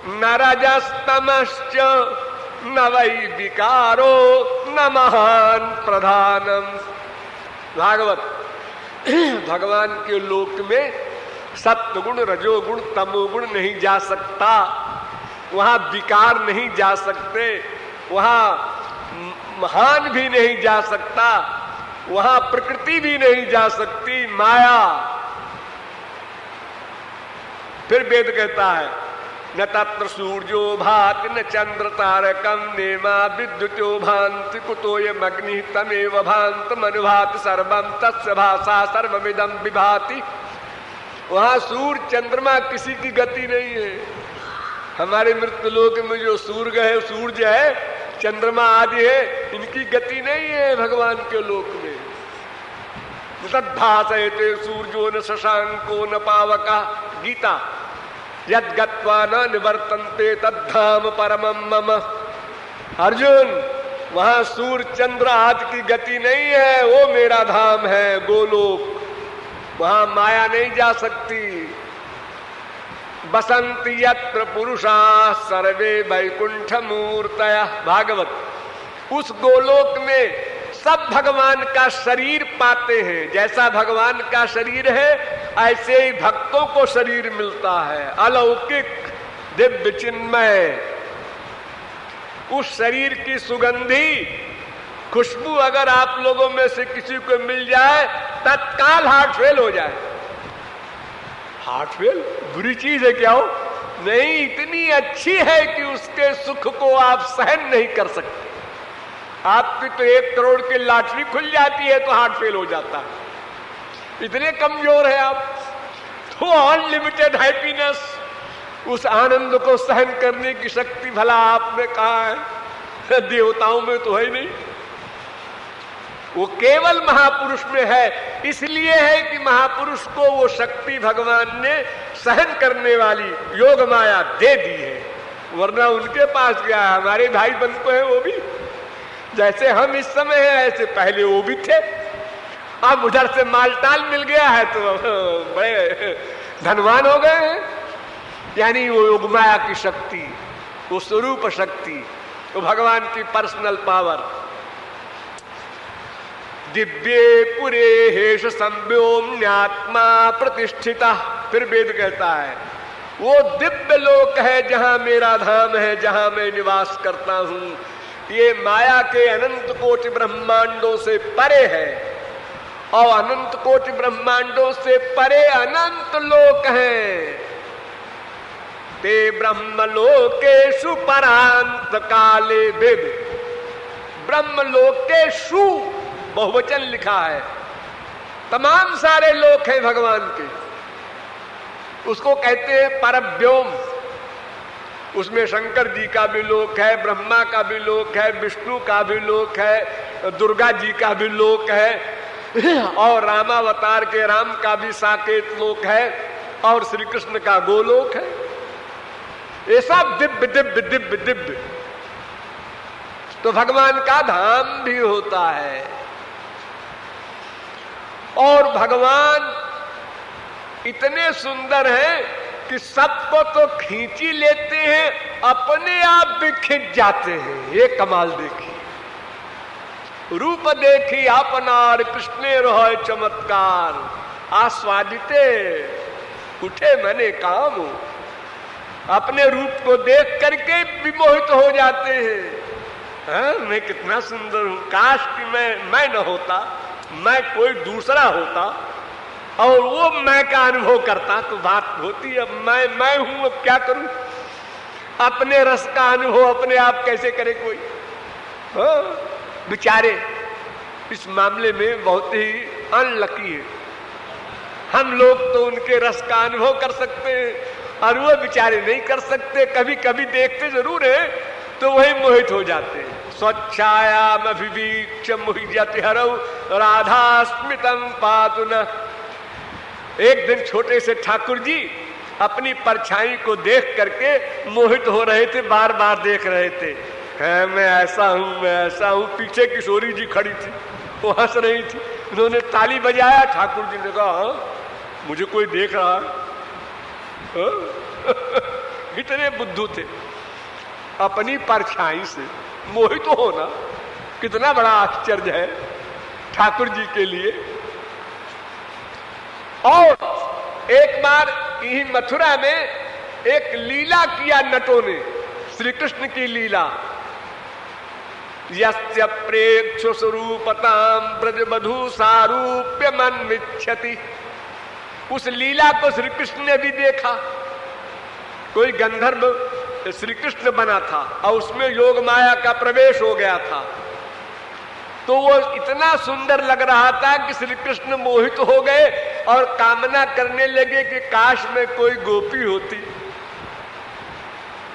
न रजस्तमश्च न वै विकारो न महान प्रधानम। भागवत। भगवान के लोक में सत्वगुण रजोगुण तमोगुण नहीं जा सकता, वहां विकार नहीं जा सकते, वहां महान भी नहीं जा सकता, वहां प्रकृति भी नहीं जा सकती, माया। फिर वेद कहता है न तत्र सूर्यो भाति न चंद्र तारकम नेमा विद्युतो भान्ति कुतोयम अग्नि तमेव भान्तमनुभाति सर्वं तस्य भाषा सर्वमिदं विभाति। वहां सूर्य चंद्रमा किसी की गति नहीं है। हमारे मृत्युलोक में जो सूर्य है चंद्रमा आदि है, इनकी गति नहीं है भगवान के लोक में। तद्भासयते सूर्यो न शशांको न पावका। गीता। यद गत्वा न निवर्तन्ते तद्धाम परमं मम। अर्जुन, वहां सूर्य चंद्र आदि की गति नहीं है, वो मेरा धाम है गोलोक, वहां माया नहीं जा सकती। बसंति यत्र पुरुषा सर्वे वैकुंठ मूर्तयः। भागवत। उस गोलोक में सब भगवान का शरीर पाते हैं। जैसा भगवान का शरीर है ऐसे ही भक्तों को शरीर मिलता है, अलौकिक दिव्य चिन्मय। उस शरीर की सुगंधी खुशबू अगर आप लोगों में से किसी को मिल जाए तत्काल हार्ट फेल हो जाए। हार्ट फेल बुरी चीज है क्या हो? नहीं, इतनी अच्छी है कि उसके सुख को आप सहन नहीं कर सकते। आपकी तो 1 करोड़ की लॉटरी खुल जाती है तो हार्ट फेल हो जाता है, इतने कमजोर है आप। तो अनलिमिटेड हैप्पीनेस, उस आनंद को सहन करने की शक्ति भला आप में कहाँ है? देवताओं में तो है नहीं, वो केवल महापुरुष में है। इसलिए है कि महापुरुष को वो शक्ति भगवान ने सहन करने वाली योग माया दे दी है, वरना उनके पास गया। हमारे भाई बंधु हैं वो भी, जैसे हम इस समय हैं ऐसे पहले वो भी थे। अब उधर से मालटाल मिल गया है तो बड़े धनवान हो गए हैं। यानी वो योग माया की शक्ति, वो स्वरूप शक्ति, वो भगवान की पर्सनल पावर। दिव्ये पुरे हेश संव्योम्यात्मा प्रतिष्ठिता। फिर वेद कहता है वो दिव्य लोक है जहां मेरा धाम है, जहां मैं निवास करता हूं। ये माया के अनंत कोटि ब्रह्मांडों से परे है, और अनंत कोटि ब्रह्मांडों से परे अनंत लोक हैं। ते ब्रह्मलोकेषु परांत काले वेद। ब्रह्मलोकेषु बहुवचन लिखा है, तमाम सारे लोक हैं भगवान के। उसको कहते हैं परव्योम। उसमें शंकर जी का भी लोक है, ब्रह्मा का भी लोक है, विष्णु का भी लोक है, दुर्गा जी का भी लोक है, और रामावतार के राम का भी साकेत लोक है, और श्री कृष्ण का गोलोक है। ये सब दिव्य दिव्य दिव्य दिव्य। तो भगवान का धाम भी होता है। और भगवान इतने सुंदर हैं कि सबको तो खींच ही लेते हैं, अपने आप भी खिंच जाते हैं। ये कमाल देखिए, रूप देखी अपनार कृष्णे रोय चमत्कार, आस्वादिते उठे मने काम। अपने रूप को देख करके विमोहित हो जाते हैं। हाँ, मैं कितना सुंदर हूं, काश कि मैं न होता, मैं कोई दूसरा होता और वो मैं का अनुभव करता तो बात होती। अब मैं हूं, अब क्या करूं? अपने रस का अनुभव अपने आप कैसे करे कोई? बेचारे इस मामले में बहुत ही अनलकी है। हम लोग तो उनके रस का अनुभव कर सकते हैं और वो बेचारे नहीं कर सकते। कभी कभी देखते जरूर है तो वही मोहित हो जाते हैं। स्वच्छायाम अभिवीक्ष मुह्यति हरौ राधा स्मितं पातु न। एक दिन छोटे से ठाकुर जी अपनी परछाई को देख करके मोहित हो रहे थे, बार बार देख रहे थे। मैं ऐसा हूं, मैं ऐसा हूं। पीछे किशोरी जी खड़ी थी, वो हंस रही थी। उन्होंने ताली बजाया, ठाकुर जी ने कहा मुझे कोई देख रहा है। इतने बुद्धू थे। अपनी परछाई से मोहित होना कितना बड़ा आश्चर्य है ठाकुर जी के लिए। और एक बार यही मथुरा में एक लीला किया नटों ने, श्री कृष्ण की लीला। यस्य प्रेक्षु स्वरूपताम ब्रजबधू सारूप्य मन विच्छति। उस लीला को श्री कृष्ण ने भी देखा। कोई गंधर्व श्री कृष्ण बना था और उसमें योग माया का प्रवेश हो गया था। तो वो इतना सुंदर लग रहा था कि श्री कृष्ण मोहित हो गए और कामना करने लगे कि काश में कोई गोपी होती।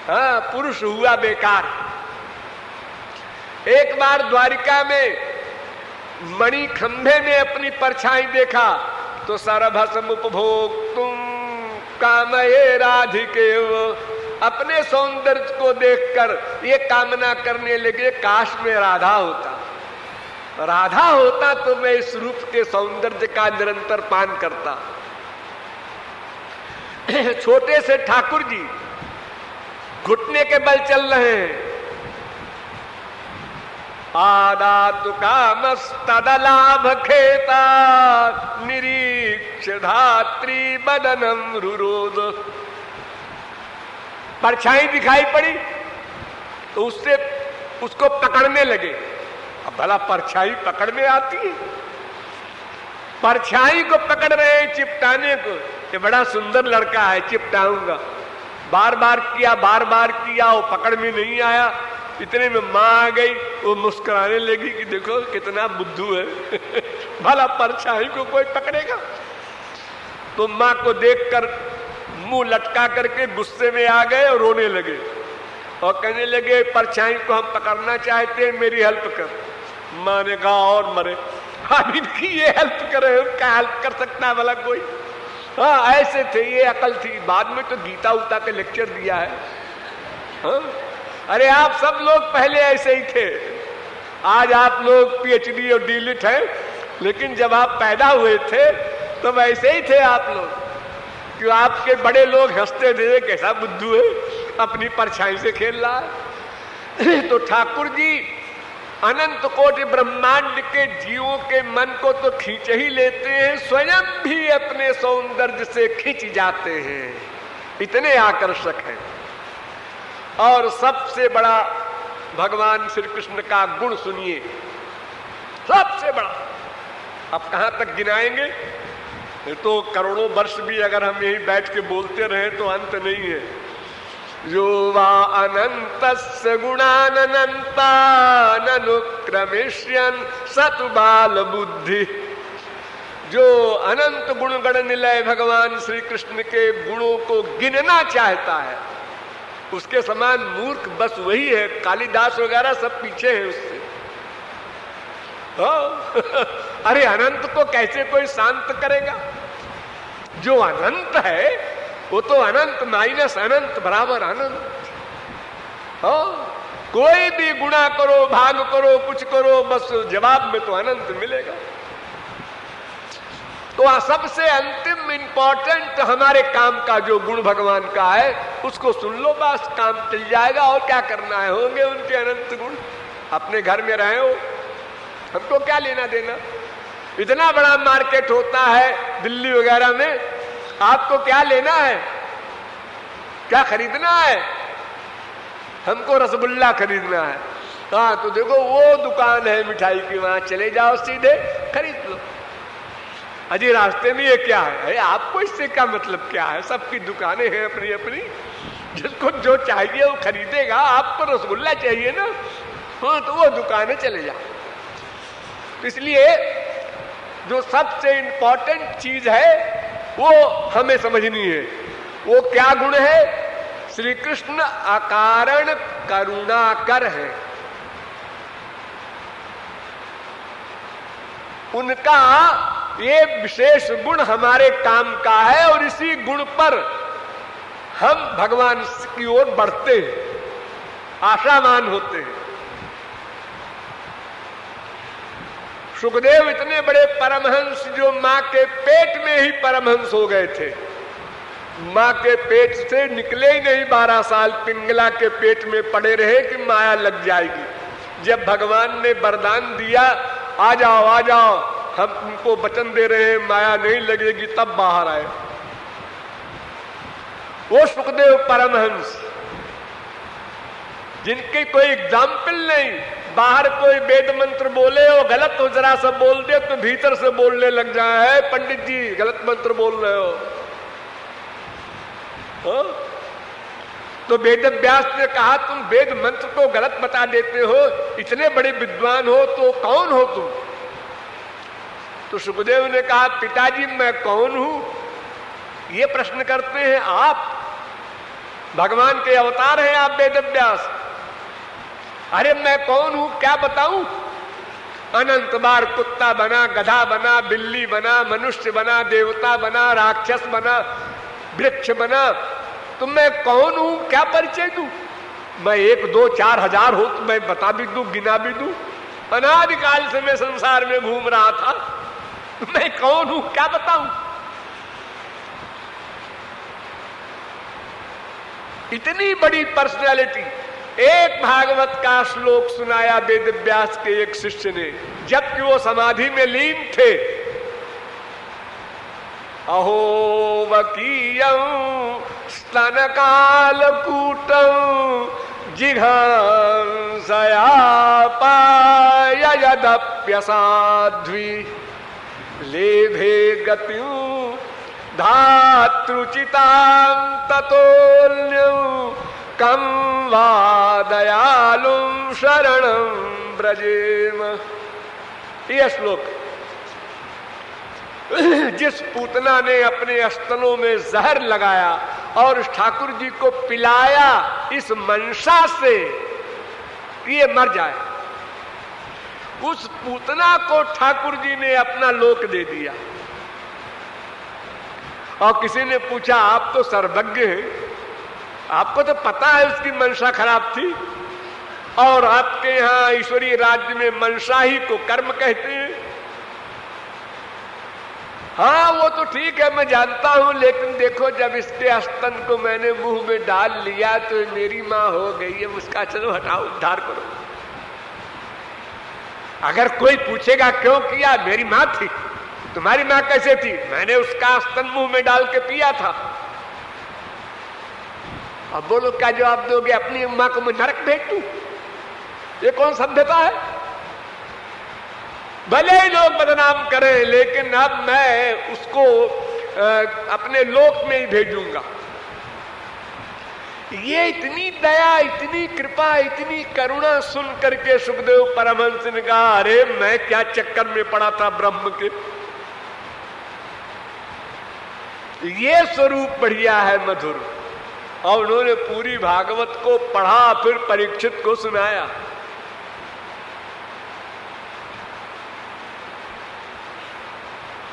हाँ, पुरुष हुआ बेकार। एक बार द्वारिका में मणि खंभे में अपनी परछाई देखा तो सरभसम उपभोग तुम कामये राधिके। अपने सौंदर्य को देखकर ये कामना करने लगे काश में राधा होता। राधा होता तो मैं इस रूप के सौंदर्य का निरंतर पान करता। छोटे से ठाकुर जी घुटने के बल चल रहे हैं। आदातु कामस्तदलाभ खेता निरीक्ष धात्री बदनम रुरोध। परछाई दिखाई पड़ी तो उससे उसको पकड़ने लगे। अब भला परछाई पकड़ में आती है? परछाई को पकड़ रहे हैं चिपटाने को। ये बड़ा सुंदर लड़का है, चिपटाऊंगा। बार बार किया, वो पकड़ में नहीं आया। इतने में माँ आ गई, वो मुस्कुराने लगी कि देखो कितना बुद्धू है। भला परछाई को कोई पकड़ेगा? तो माँ को देखकर मुंह लटका करके गुस्से में आ गए और रोने लगे और कहने लगे परछाई को हम पकड़ना चाहते हैं, मेरी हेल्प कर। माँ ने कहा और मरे, हम इनकी ये हेल्प करे, उनका हेल्प कर सकता है भला कोई? हाँ, ऐसे थे, ये अकल थी। बाद में तो गीता उता के लेक्चर दिया है। हाँ? अरे आप सब लोग पहले ऐसे ही थे। आज आप लोग पीएचडी और डीलिट हैं, लेकिन जब आप पैदा हुए थे तो वैसे ही थे आप लोग। क्यों आपके बड़े लोग हंसते थे, कैसा बुद्धू है, अपनी परछाई से खेल रहा है। तो ठाकुर जी अनंत कोटि ब्रह्मांड के जीवों के मन को तो खींच ही लेते हैं, स्वयं भी अपने सौंदर्य से खींच जाते हैं। इतने आकर्षक हैं। और सबसे बड़ा भगवान श्री कृष्ण का गुण सुनिए, सबसे बड़ा। अब कहां तक गिनाएंगे? तो करोड़ों वर्ष भी अगर हम यहीं बैठ के बोलते रहे तो अंत नहीं है। यो वा अनंतस्य गुणानंता ननुक्रमिष्यन् सतु बाल बुद्धि। जो अनंत गुण गण निलय भगवान श्री कृष्ण के गुणों को गिनना चाहता है, उसके समान मूर्ख बस वही है। कालिदास वगैरह सब पीछे है उससे। अरे अनंत को कैसे कोई शांत करेगा? जो अनंत है वो तो अनंत माइनस अनंत बराबर अनंत। कोई भी गुणा करो, भाग करो, कुछ करो, बस जवाब में तो अनंत मिलेगा। तो सबसे अंतिम इंपॉर्टेंट हमारे काम का जो गुण भगवान का है उसको सुन लो, बस काम चल जाएगा। और क्या करना है, होंगे उनके अनंत गुण। अपने घर में रहे हो, हमको क्या लेना देना। इतना बड़ा मार्केट होता है दिल्ली वगैरह में, आपको क्या लेना है, क्या खरीदना है। हमको रसगुल्ला खरीदना है, हाँ तो देखो वो दुकान है मिठाई की, वहां चले जाओ, सीधे खरीद लो। अजी रास्ते में ये क्या है, आपको इससे क्या मतलब क्या है, सबकी दुकानें हैं अपनी अपनी, जिसको जो चाहिए वो खरीदेगा। आपको रसगुल्ला चाहिए ना, हाँ तो वो दुकानें चले जाओ। इसलिए जो सबसे इंपॉर्टेंट चीज है वो हमें समझनी है। वो क्या गुण है, श्री कृष्ण अकारण करुणाकर है। उनका ये विशेष गुण हमारे काम का है और इसी गुण पर हम भगवान की ओर बढ़ते हैं, आशावान होते हैं। सुखदेव इतने बड़े परमहंस जो मां के पेट में ही परमहंस हो गए थे, मां के पेट से निकले ही नहीं, 12 साल पिंगला के पेट में पड़े रहे कि माया लग जाएगी। जब भगवान ने वरदान दिया आ जाओ आ जाओ, हम तुमको वचन दे रहे हैं माया नहीं लगेगी, तब बाहर आए। वो सुखदेव परमहंस जिनकी कोई एग्जाम्पल नहीं, बाहर कोई वेद मंत्र बोले और गलत हो, जरा सा बोल दे तो भीतर से बोलने लग जाए, पंडित जी गलत मंत्र बोल रहे हो। तो वेद व्यास ने कहा तुम वेद मंत्र को गलत बता देते हो, इतने बड़े विद्वान हो तो कौन हो तुम। तो सुखदेव ने कहा पिताजी मैं कौन हूं, ये प्रश्न करते हैं आप, भगवान के अवतार हैं आप वेद व्यास। अरे मैं कौन हूं क्या बताऊं, अनंत बार कुत्ता बना, गधा बना, बिल्ली बना, मनुष्य बना, देवता बना, राक्षस बना, वृक्ष बना, तो मैं कौन हूं क्या परिचय दूं। मैं 1 2 4 हजार हो तो मैं बता भी दूं, गिना भी दूं। अनादिकाल से मैं संसार में घूम रहा था, तो मैं कौन हूं क्या बताऊं। इतनी बड़ी पर्सनैलिटी। एक भागवत का श्लोक सुनाया वेद व्यास के एक शिष्य ने, जबकि वो समाधि में लीन थे। अहो वकीयं स्तन काल कूटं जिघांसया पाय यदप्यसाध्वी लेभे गतिं धातृचितां ततोऽन्यं कं वा दयालुं शरणं व्रजेम। ये श्लोक, जिस पूतना ने अपने स्तनों में जहर लगाया और ठाकुर जी को पिलाया इस मंशा से कि ये मर जाए, उस पूतना को ठाकुर जी ने अपना लोक दे दिया। और किसी ने पूछा आप तो सर्वज्ञ हैं, आपको तो पता है उसकी मंशा खराब थी, और आपके यहाँ ईश्वरीय राज्य में मंशा ही को कर्म कहते हैं। हाँ वो तो ठीक है मैं जानता हूं, लेकिन देखो जब इसके स्तन को मैंने मुंह में डाल लिया तो मेरी माँ हो गई है, उसका चलो हटाओ उद्धार करो। अगर कोई पूछेगा क्यों किया, मेरी माँ थी। तुम्हारी माँ कैसे थी, मैंने उसका स्तन मुंह में डाल के पिया था। अब बोलो क्या जवाब दोगे, अपनी माँ को मैं नरक भेज दूं, ये कौन सभ्यता है। भले ही लोग बदनाम करें, लेकिन अब मैं उसको अपने लोक में ही भेजूंगा। ये इतनी दया, इतनी कृपा, इतनी करुणा सुन करके सुखदेव परमहंस ने कहा अरे मैं क्या चक्कर में पड़ा था ब्रह्म के। ये स्वरूप बढ़िया है, मधुर। और उन्होंने पूरी भागवत को पढ़ा, फिर परीक्षित को सुनाया।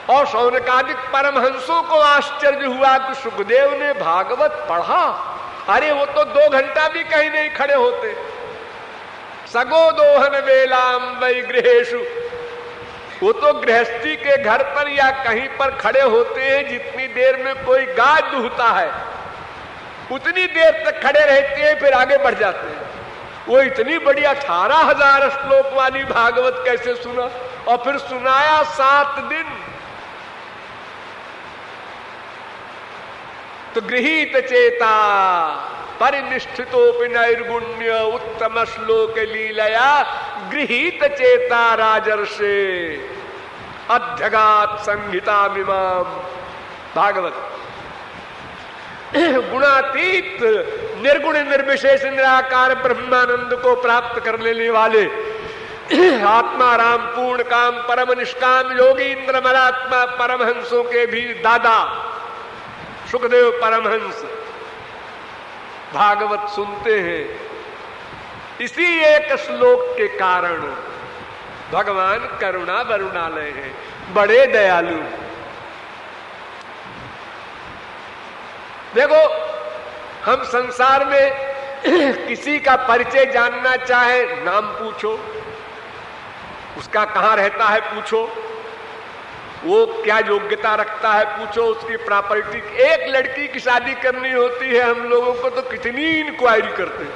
और शौनकादिक परमहंसों को आश्चर्य हुआ कि सुखदेव ने भागवत पढ़ा। अरे वो तो 2 घंटा भी कहीं नहीं खड़े होते, सगो दोहन वेलाम वै गृहेषु। वो तो गृहस्थी के घर पर या कहीं पर खड़े होते हैं, जितनी देर में कोई गाय दूहता है उतनी देर तक खड़े रहते हैं, फिर आगे बढ़ जाते हैं। वो इतनी बड़ी 18,000 श्लोक वाली भागवत कैसे सुना? और फिर सुनाया 7 दिन। तो गृहीत चेता परिनिष्ठितोपि नैर्गुण्य उत्तम श्लोक लीलया गृहीत चेता राजर्षे अध्यगात संहिता मिमाम। भागवत गुणातीत निर्गुण निर्विशेष निराकार ब्रह्मानंद को प्राप्त कर लेने वाले आत्मा राम पूर्ण काम परम निष्काम योगींद्र मरात्मा परमहंसों के भी दादा सुखदेव परमहंस भागवत सुनते हैं। इसी एक श्लोक के कारण भगवान करुणा वरुणालय है, बड़े दयालु। देखो, हम संसार में किसी का परिचय जानना चाहे, नाम पूछो, उसका कहां रहता है पूछो, वो क्या योग्यता रखता है पूछो, उसकी प्रॉपर्टी। एक लड़की की शादी करनी होती है हम लोगों को तो कितनी इंक्वायरी करते हैं,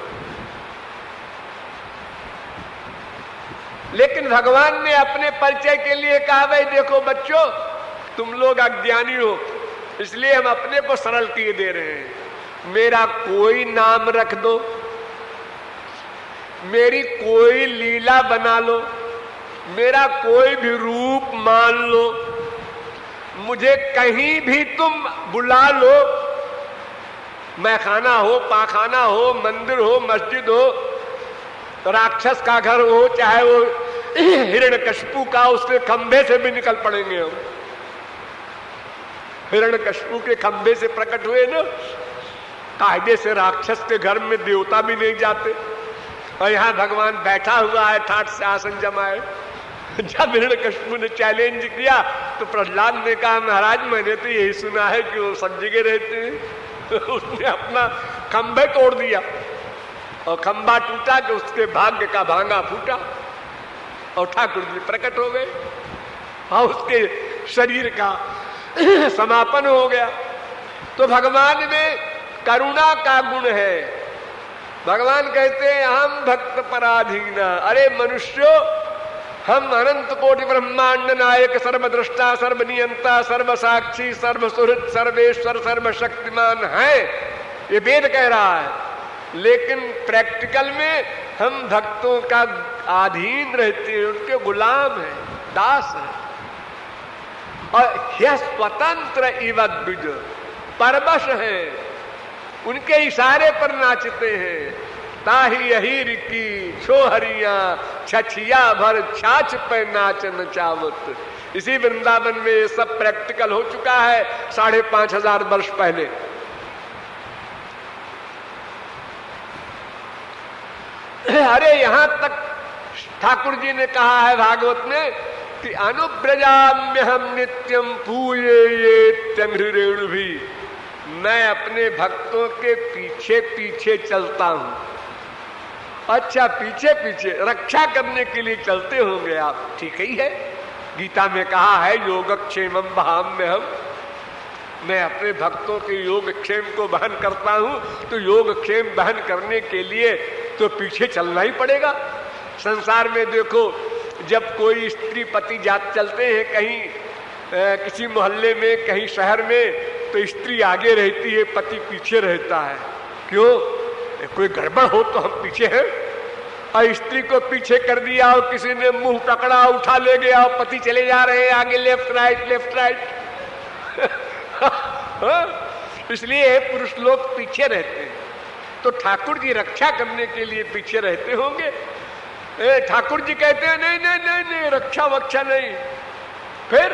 लेकिन भगवान ने अपने परिचय के लिए कहा, भाई देखो बच्चों, तुम लोग अज्ञानी हो, इसलिए हम अपने को सरल किए दे रहे हैं। मेरा कोई नाम रख दो, मेरी कोई लीला बना लो, मेरा कोई भी रूप मान लो, मुझे कहीं भी तुम बुला लो, मैखाना हो, पाखाना हो, मंदिर हो, मस्जिद हो, राक्षस का घर हो, चाहे वो हिरण्यकशिपु का, उसके खंभे से भी निकल पड़ेंगे हम। हिरण्यकशिपु के खंभे से प्रकट हुए ना, कायदे से राक्षस के घर में देवता भी नहीं जाते, और यहाँ भगवान बैठा हुआ है ठाट से आसन जमाए। जब हिरण्यकशिपु ने चैलेंज किया तो प्रहलाद ने कहा, महाराज मैंने तो यही सुना है कि वो सब जगह रहते हैं। उसने अपना खंभे तोड़ दिया और खंभा टूटा कि उसके भाग्य का भांगा फूटा और ठाकुर जी प्रकट हो गए और उसके शरीर का समापन हो गया। तो भगवान में करुणा का गुण है। भगवान कहते हैं, हम भक्त पराधीना। अरे मनुष्यों, हम अनंत कोटि ब्रह्मांड नायक, सर्वद्रष्टा, सर्वनियंता, सर्वसाक्षी, सर्वसुहृद, सर्वेश्वर, सर्वशक्तिमान है, ये वेद कह रहा है, लेकिन प्रैक्टिकल में हम भक्तों का अधीन रहते हैं, उनके गुलाम हैं, दास हैं। और यह स्वतंत्र इव द्विज, परवश है, उनके इशारे पर नाचते हैं। ताही यही रिकी छोहरिया छछिया भर छाछ पे नाच नचावत। इसी वृंदावन में ये सब प्रैक्टिकल हो चुका है 5,500 वर्ष पहले। अरे यहां तक ठाकुर जी ने कहा है भागवत में कि अनुब्रजाम्य हम नित्यम पूये ये तंघ्रेणु भी। मैं अपने भक्तों के पीछे पीछे चलता हूं। अच्छा, पीछे पीछे रक्षा करने के लिए चलते होंगे आप, ठीक ही है। गीता में कहा है योगक्षेमम वहाम्य हम, मैं अपने भक्तों के योगक्षेम को वहन करता हूं। तो योगक्षेम वहन करने के लिए तो पीछे चलना ही पड़ेगा। संसार में देखो, जब कोई स्त्री पति जात चलते हैं कहीं किसी मोहल्ले में, कहीं शहर में, तो स्त्री आगे रहती है, पति पीछे रहता है। क्यों? कोई गड़बड़ हो तो हम पीछे हैं। और स्त्री को पीछे कर दिया और किसी ने मुंह पकड़ा, उठा ले गया और पति चले जा रहे हैं आगे, लेफ्ट राइट लेफ्ट राइट। इसलिए पुरुष लोग पीछे रहते हैं। तो ठाकुर जी रक्षा करने के लिए पीछे रहते होंगे। ठाकुर जी कहते हैं नहीं नहीं नहीं नहीं, रक्षा वक्षा नहीं। फिर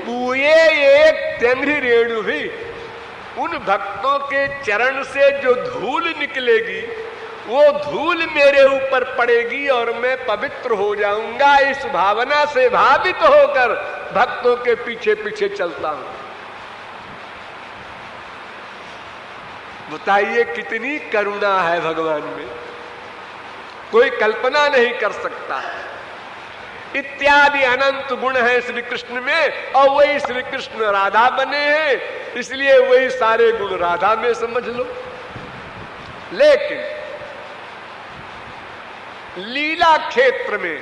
पूये एक तेंघ्री रेणु भी, उन भक्तों के चरण से जो धूल निकलेगी वो धूल मेरे ऊपर पड़ेगी और मैं पवित्र हो जाऊंगा। इस भावना से भावित होकर भक्तों के पीछे पीछे चलता हूं। बताइए कितनी करुणा है भगवान में। कोई कल्पना नहीं कर सकता। इत्यादि अनंत गुण है श्री कृष्ण में, और वही श्री कृष्ण राधा बने हैं, इसलिए वही सारे गुण राधा में समझ लो। लेकिन लीला क्षेत्र में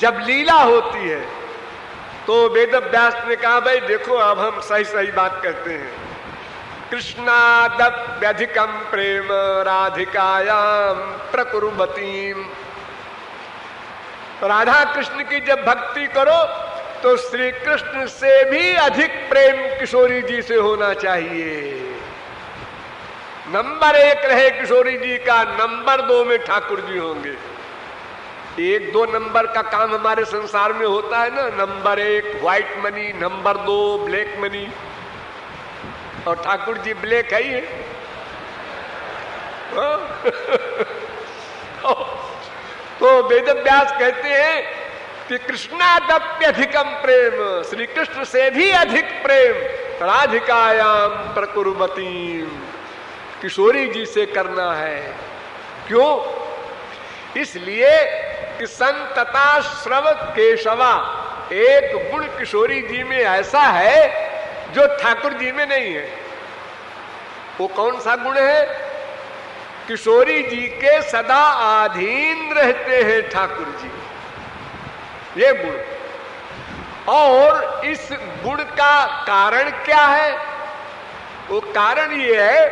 जब लीला होती है तो वेद व्यास ने कहा, भाई देखो अब हम सही सही बात करते हैं। कृष्णादप्यधिकम प्रेम राधिकायाम प्रकुर्वतीम। राधा कृष्ण की जब भक्ति करो तो श्री कृष्ण से भी अधिक प्रेम किशोरी जी से होना चाहिए। नंबर 1 रहे किशोरी जी का, नंबर 2 में ठाकुर जी होंगे। 1-2 नंबर का काम हमारे संसार में होता है ना, number 1 white money, number 2 black money, और ठाकुर जी ब्लैक है ही है। तो वेद व्यास कहते हैं कि कृष्णादप्यधिकम प्रेम, श्री कृष्ण से भी अधिक प्रेम राधिकायाम प्रकुर्वतीम, किशोरी जी से करना है। क्यों? इसलिए कि संतता श्रव केशवा, एक गुण किशोरी जी में ऐसा है जो ठाकुर जी में नहीं है। वो कौन सा गुण है? किशोरी जी के सदा अधीन रहते हैं ठाकुर जी, ये गुण। और इस गुण का कारण क्या है? वो कारण ये है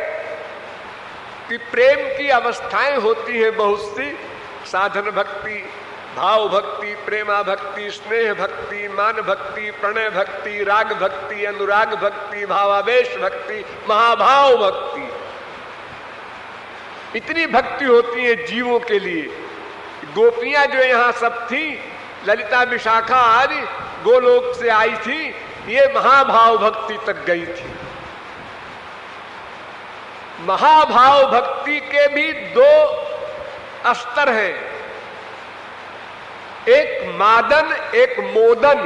कि प्रेम की अवस्थाएं होती हैं बहुत सी, साधन भक्ति, भाव भक्ति, प्रेमा भक्ति, स्नेह भक्ति, मान भक्ति, प्रणय भक्ति, राग भक्ति, अनुराग भक्ति, भावावेश भक्ति, महाभाव भक्ति। इतनी भक्ति होती है जीवों के लिए। गोपियां जो यहाँ सब थी, ललिता विशाखा आदि गोलोक से आई थी, ये महाभाव भक्ति तक गई थी। महाभाव भक्ति के भी 2 स्तर हैं, एक मादन एक मोदन।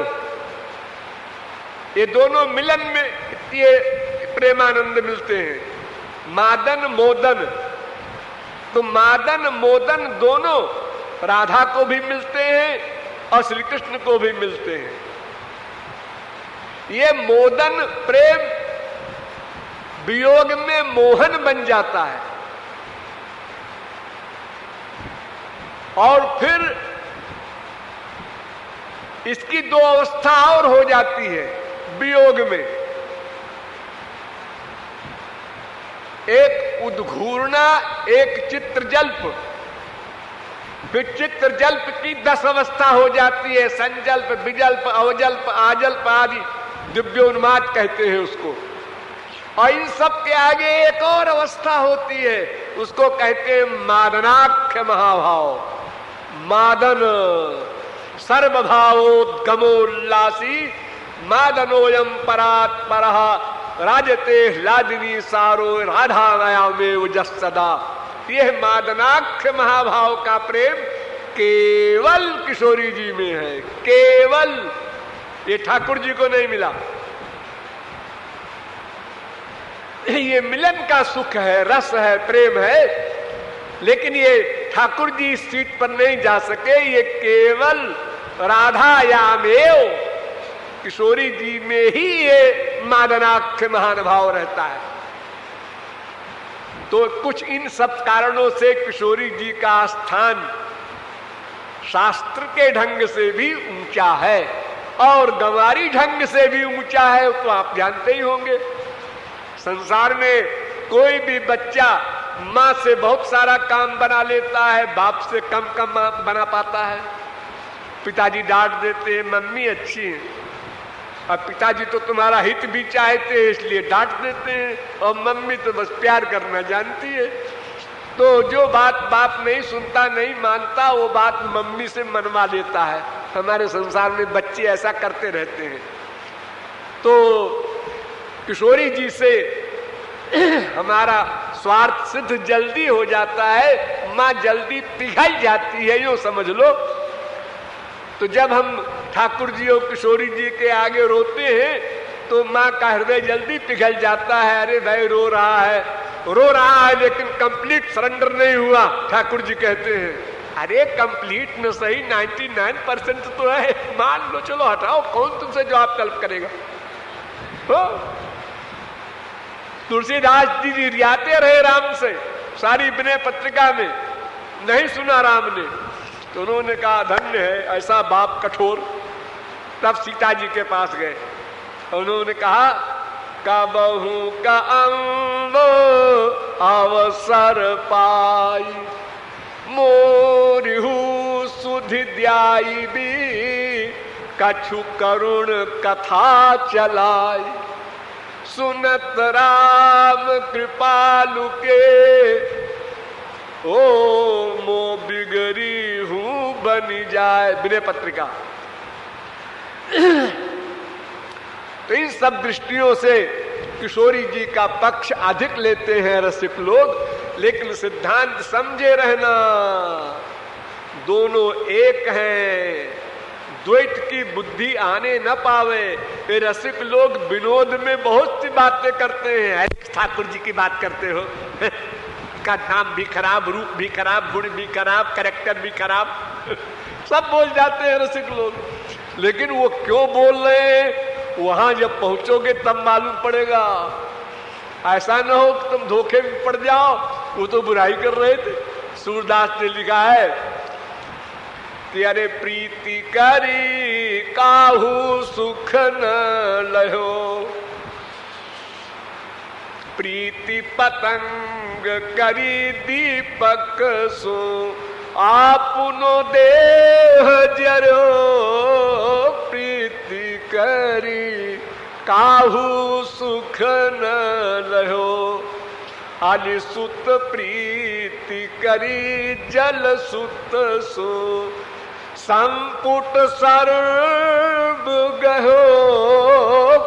ये दोनों मिलन में ये प्रेमानंद मिलते हैं, मादन मोदन। तो मादन मोदन दोनों राधा को भी मिलते हैं और श्री कृष्ण को भी मिलते हैं। ये मोदन प्रेम वियोग में मोहन बन जाता है, और फिर इसकी 2 अवस्था और हो जाती है वियोग में, एक उद्घूर्णा एक चित्रजल्प। फिर चित्रजल्प की 10 अवस्था हो जाती है, संजल्प, विजल्प, अवजल्प, आजल्प आदि दिव्योन्माद कहते हैं उसको। और इन सब के आगे एक और अवस्था होती है, उसको कहते हैं मादनाख्य महाभाव। मादन सर्वभावोद्गमोल्लासी मादनोयम परात् परः राजते लादिनी सारो राधा नयामेव जसदा। यह मादनाख्य महाभाव का प्रेम केवल किशोरी जी में है, केवल। ये ठाकुर जी को नहीं मिला। ये मिलन का सुख है, रस है, प्रेम है, लेकिन ये ठाकुर जी इस सीट पर नहीं जा सके। ये केवल राधायामेव, किशोरी जी में ही ये मादनाख्य महानुभाव रहता है। तो कुछ इन सब कारणों से किशोरी जी का स्थान शास्त्र के ढंग से भी ऊंचा है और गंवारी ढंग से भी ऊंचा है। तो आप जानते ही होंगे, संसार में कोई भी बच्चा माँ से बहुत सारा काम बना लेता है, बाप से कम कम बना पाता है। पिताजी डांट देते हैं, मम्मी अच्छी है, और पिताजी तो तुम्हारा हित भी चाहते हैं इसलिए डांट देते हैं, और मम्मी तो बस प्यार करना जानती है। तो जो बात बाप नहीं सुनता, नहीं मानता, वो बात मम्मी से मनवा लेता है। हमारे संसार में बच्चे ऐसा करते रहते हैं। तो किशोरी जी से हमारा स्वार्थ सिद्ध जल्दी हो जाता है, माँ जल्दी पिघल जाती है, यूं समझ लो। तो जब हम ठाकुर जी और किशोरी जी के आगे रोते हैं तो माँ का हृदय जल्दी पिघल जाता है। अरे भाई रो रहा है, रो रहा है लेकिन कंप्लीट सरेंडर नहीं हुआ। ठाकुर जी कहते हैं अरे कंप्लीट न सही 99% तो है, मान लो, चलो हटाओ, कौन तुमसे जवाब तलब करेगा। तुलसीदास जी रियाते रहे राम से, सारी विनय पत्रिका में नहीं सुना राम ने, तो उन्होंने कहा धन्य है ऐसा बाप कठोर। तब सीता जी के पास गए, उन्होंने कहा कबहू का अम्बो अवसर पाई, मोरिहू सुधि द्याई भी, कछु करुण कथा चलाई, सुनत राम कृपालु के, ओ मो बिगड़ी हूं बनी जाए। विनय पत्रिका। तो इन सब दृष्टियों से किशोरी जी का पक्ष अधिक लेते हैं रसिक लोग, लेकिन सिद्धांत समझे रहना, दोनों एक हैं, द्वैत की बुद्धि आने न पावे। ये रसिक लोग विनोद में बहुत सी बातें करते हैं, ठाकुर जी की बात करते हो का नाम भी खराब, रूप भी खराब, गुण भी खराब, कैरेक्टर भी खराब, सब बोल जाते हैं रसिक लोग। लेकिन वो क्यों बोल रहे हैं वहां जब पहुंचोगे तब मालूम पड़ेगा। ऐसा न हो कि तुम धोखे में पड़ जाओ। वो तो बुराई कर रहे थे। सूरदास ने लिखा है कि अरे प्रीति करी काहू सुख न लहो, प्रीति पतंग करी दीपक सो, आपुनो देह जरो, प्रीति करी काहू सुख न लहो, अनिसुत प्रीति करी जल सुत सो, संपुट सर्व गहो,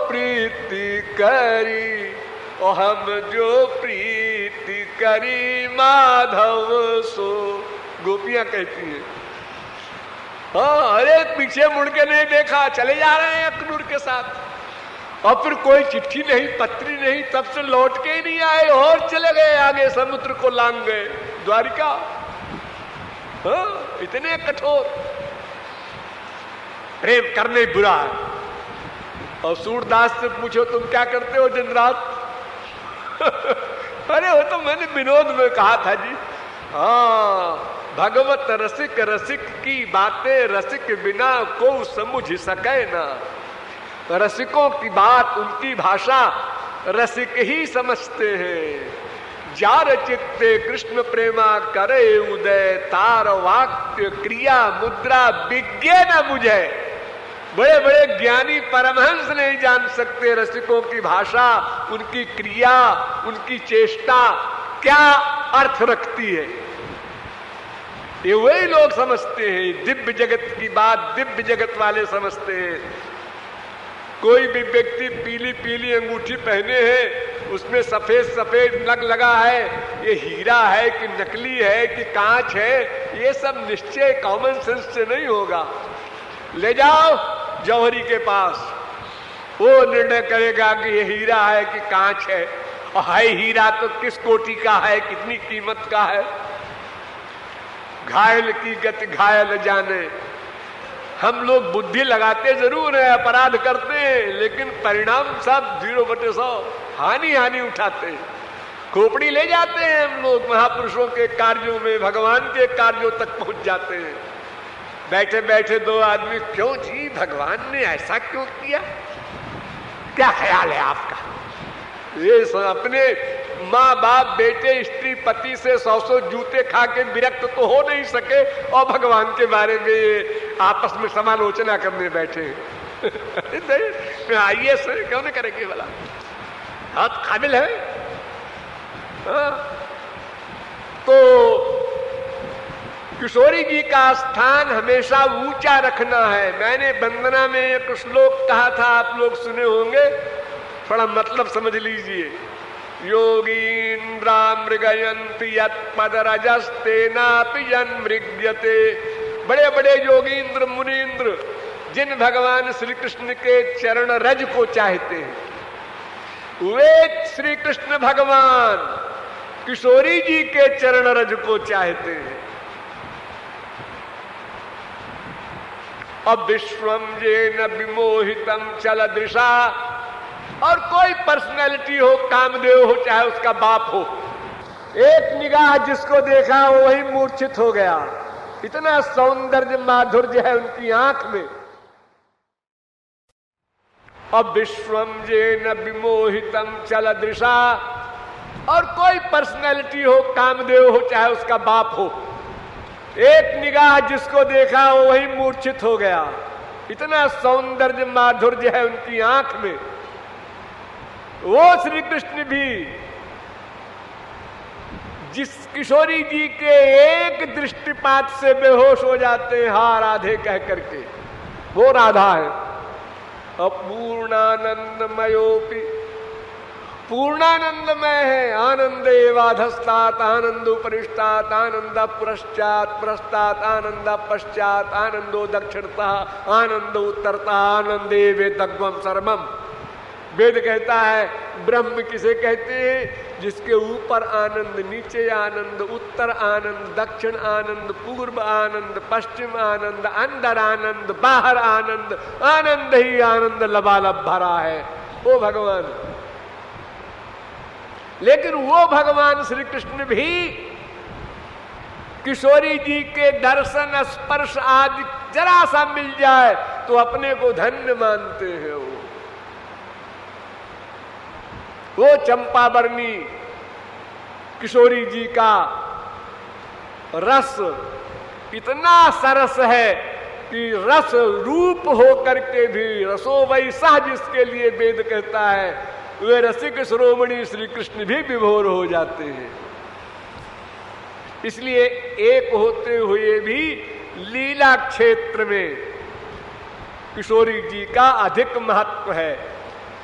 प्रीति करी, और हम जो प्रीति करी माधव सो। गोपियां कहती हैं हाँ, अरे पीछे मुड़ के नहीं देखा, चले जा रहे हैं अखनूर के साथ, और फिर कोई चिट्ठी नहीं, पत्री नहीं, तब से लौट के ही नहीं आए और चले गए आगे, समुद्र को लांग गए द्वारिका। हाँ, इतने कठोर। प्रेम करने बुरा है। और सूरदास से पूछो तुम क्या करते हो दिन रात अरे वो तो मैंने विनोद में कहा था जी। हाँ, भगवत रसिक, रसिक की बातें रसिक बिना को समझ सके ना। रसिकों की बात, उनकी भाषा रसिक ही समझते हैं। जार चित्ते कृष्ण प्रेमा करे उदय, तार वाक्य क्रिया मुद्रा विज्ञ न मुझे। बड़े बड़े ज्ञानी परमहंस नहीं जान सकते रसिकों की भाषा, उनकी क्रिया, उनकी चेष्टा क्या अर्थ रखती है। ये वही लोग समझते हैं। दिव्य जगत की बात दिव्य जगत वाले समझते हैं। कोई भी व्यक्ति पीली पीली अंगूठी पहने है, उसमें सफेद सफेद नग लगा है, ये हीरा है कि नकली है कि कांच है, ये सब निश्चय कॉमन सेंस से नहीं होगा। ले जाओ जौहरी के पास, वो निर्णय करेगा कि ये हीरा है कि कांच है, और है हीरा तो किस कोटि का है, कितनी कीमत का है। घायल की गति घायल जाने। हम लोग बुद्धि लगाते जरूर है, अपराध करते हैं, लेकिन परिणाम सब 0/100 हानि उठाते हैं। खोपड़ी ले जाते हैं हम लोग महापुरुषों के कार्यों में, भगवान के कार्यों तक पहुंच जाते हैं। बैठे बैठे दो आदमी, क्यों जी भगवान ने ऐसा क्यों किया, क्या ख्याल है आपका? ये अपने माँ बाप बेटे स्त्री पति से 100 जूते खा के विरक्त तो हो नहीं सके, और भगवान के बारे में ये आपस में समालोचना करने बैठे आइए सर, क्यों नहीं करेंगे भला, बहुत काबिल है। तो किशोरी जी का स्थान हमेशा ऊंचा रखना है। मैंने वंदना में एक श्लोक कहा था, आप लोग सुने होंगे, थोड़ा मतलब समझ लीजिए। योगीन्द्रा मृगयन्ति यत्पदरजस्तेनापि जन्मृग्यते। बड़े बड़े योगींद्र मुनीन्द्र जिन भगवान श्री कृष्ण के चरण रज को चाहते हैं, वे श्री कृष्ण भगवान किशोरी जी के चरण रज को चाहते हैं। अब विश्वम जेन विमोहितम चल दृशा, और कोई पर्सनैलिटी हो, कामदेव हो, चाहे उसका बाप हो, एक निगाह जिसको देखा वही मूर्छित हो गया। इतना सौंदर्य माधुर्य है उनकी आंख में। अब विश्वम जेन विमोहितम चल दृशा, और कोई पर्सनैलिटी हो, कामदेव हो, चाहे उसका बाप हो, एक निगाह जिसको देखा वही मूर्छित हो गया। इतना सौंदर्य माधुर्य है उनकी आंख में। वो श्री कृष्ण भी जिस किशोरी जी के एक दृष्टिपात से बेहोश हो जाते हैं, हा राधे कह करके, वो राधा है। अपूर्णानंदमयोपि, पूर्णानंदमय है। आनंदेवाधस्तात् आनंदोपरिष्टात् आनंद पुरश्चात् पुरस्तात् आनंद पश्चात् आनंदो दक्षिणतः आनंदो उत्तरतः आनंदे वेदग्वम सर्वम। वेद कहता है ब्रह्म किसे कहते हैं? जिसके ऊपर आनंद, नीचे आनंद, उत्तर आनंद, दक्षिण आनंद, पूर्व आनंद, पश्चिम आनंद, अंदर आनंद, बाहर आनंद, आनंद ही आनंद लबालब भरा है, वो भगवान। लेकिन वो भगवान श्री कृष्ण भी किशोरी जी के दर्शन, स्पर्श आदि जरा सा मिल जाए तो अपने को धन्य मानते हैं। वो चंपावरणी किशोरी जी का रस इतना सरस है कि रस रूप हो करके भी रसो वैसा जिसके लिए वेद कहता है, वे रसिक श्रोमणी श्री कृष्ण भी विभोर हो जाते हैं। इसलिए एक होते हुए भी लीला क्षेत्र में किशोरी जी का अधिक महत्व है।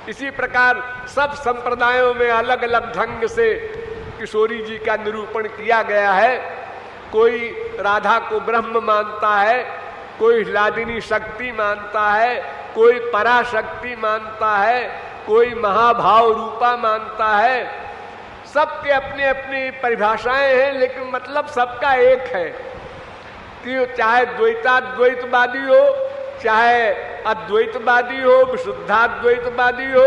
इसी प्रकार सब संप्रदायों में अलग अलग ढंग से किशोरी जी का निरूपण किया गया है। कोई राधा को ब्रह्म मानता है, कोई लादिनी शक्ति मानता है, कोई पराशक्ति मानता है, कोई महाभाव रूपा मानता है। सबके अपने अपनी परिभाषाएं हैं, लेकिन मतलब सबका एक है कि चाहे द्वैताद्वैतवादी हो, चाहे अद्वैतवादी हो, विशुद्धाद्वैतवादी हो,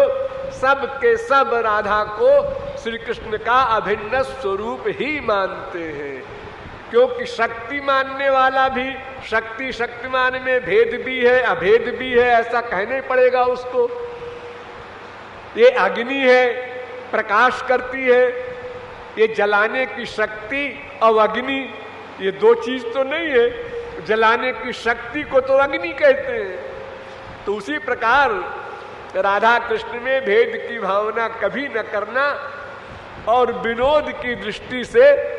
सब के सब राधा को श्री कृष्ण का अभिन्न स्वरूप ही मानते हैं। क्योंकि शक्ति मानने वाला भी, शक्ति शक्तिमान में भेद भी है, अभेद भी है, ऐसा कहने पड़ेगा उसको। ये अग्नि है, प्रकाश करती है, ये जलाने की शक्ति और अग्नि ये दो चीज तो नहीं है। जलाने की शक्ति को तो अग्नि कहते हैं। तो उसी प्रकार राधा कृष्ण में भेद की भावना कभी न करना, और विनोद की दृष्टि से,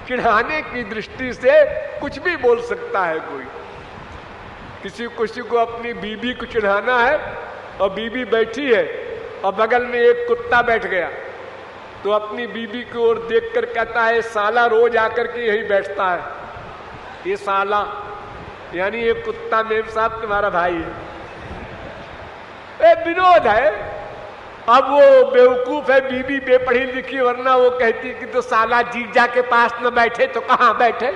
चिढ़ाने की दृष्टि से कुछ भी बोल सकता है कोई। किसी को अपनी बीबी को चिढ़ाना है और बीबी बैठी है और बगल में एक कुत्ता बैठ गया, तो अपनी बीबी की ओर देखकर कहता है, साला रोज आकर के यही बैठता है, ये साला यानी ये कुत्ता मेम साहब तुम्हारा भाई है। विनोद है। अब वो बेवकूफ है, बीबी बेपढ़ी लिखी, वरना वो कहती कि तो साला जीजा के पास न बैठे तो कहां बैठे।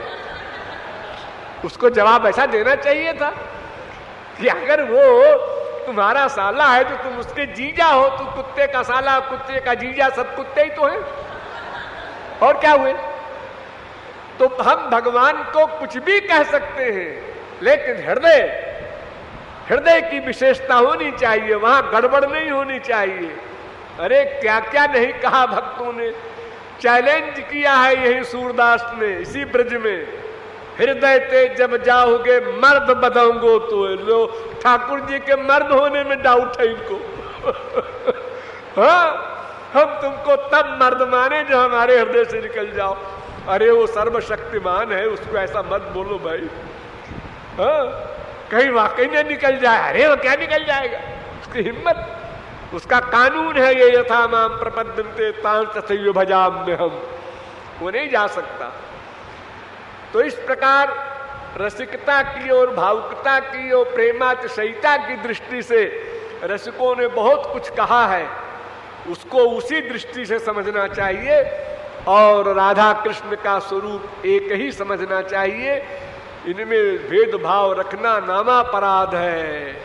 उसको जवाब ऐसा देना चाहिए था कि अगर वो तुम्हारा साला है तो तुम उसके जीजा हो, तो कुत्ते का साला, कुत्ते का जीजा, सब कुत्ते ही तो हैं, और क्या हुए। तो हम भगवान को कुछ भी कह सकते हैं, लेकिन हृदय की विशेषता होनी चाहिए, वहां गड़बड़ नहीं होनी चाहिए। अरे क्या क्या नहीं कहा भक्तों ने, चैलेंज किया है यही सूरदास ने इसी ब्रज में। हृदय ते जब जाओगे मर्द बदोंगो, तो लो ठाकुर जी के मर्द होने में डाउट है इनको। हाँ, हम तुमको तब मर्द माने जो हमारे हृदय से निकल जाओ। अरे वो सर्वशक्तिमान है, उसको ऐसा मत बोलो भाई। हाँ, कहीं वाकई में निकल जाए। अरे वो क्या निकल जाएगा, उसकी हिम्मत, उसका कानून है ये, यथा माम प्रपद्यन्ते तां तथैव भजाम्य हम, वो नहीं जा सकता। तो इस प्रकार रसिकता की और भावुकता की और प्रेमातिशयिता की दृष्टि से रसिकों ने बहुत कुछ कहा है, उसको उसी दृष्टि से समझना चाहिए। और राधा कृष्ण का स्वरूप एक ही समझना चाहिए। इनमें भेदभाव रखना नामापराध है।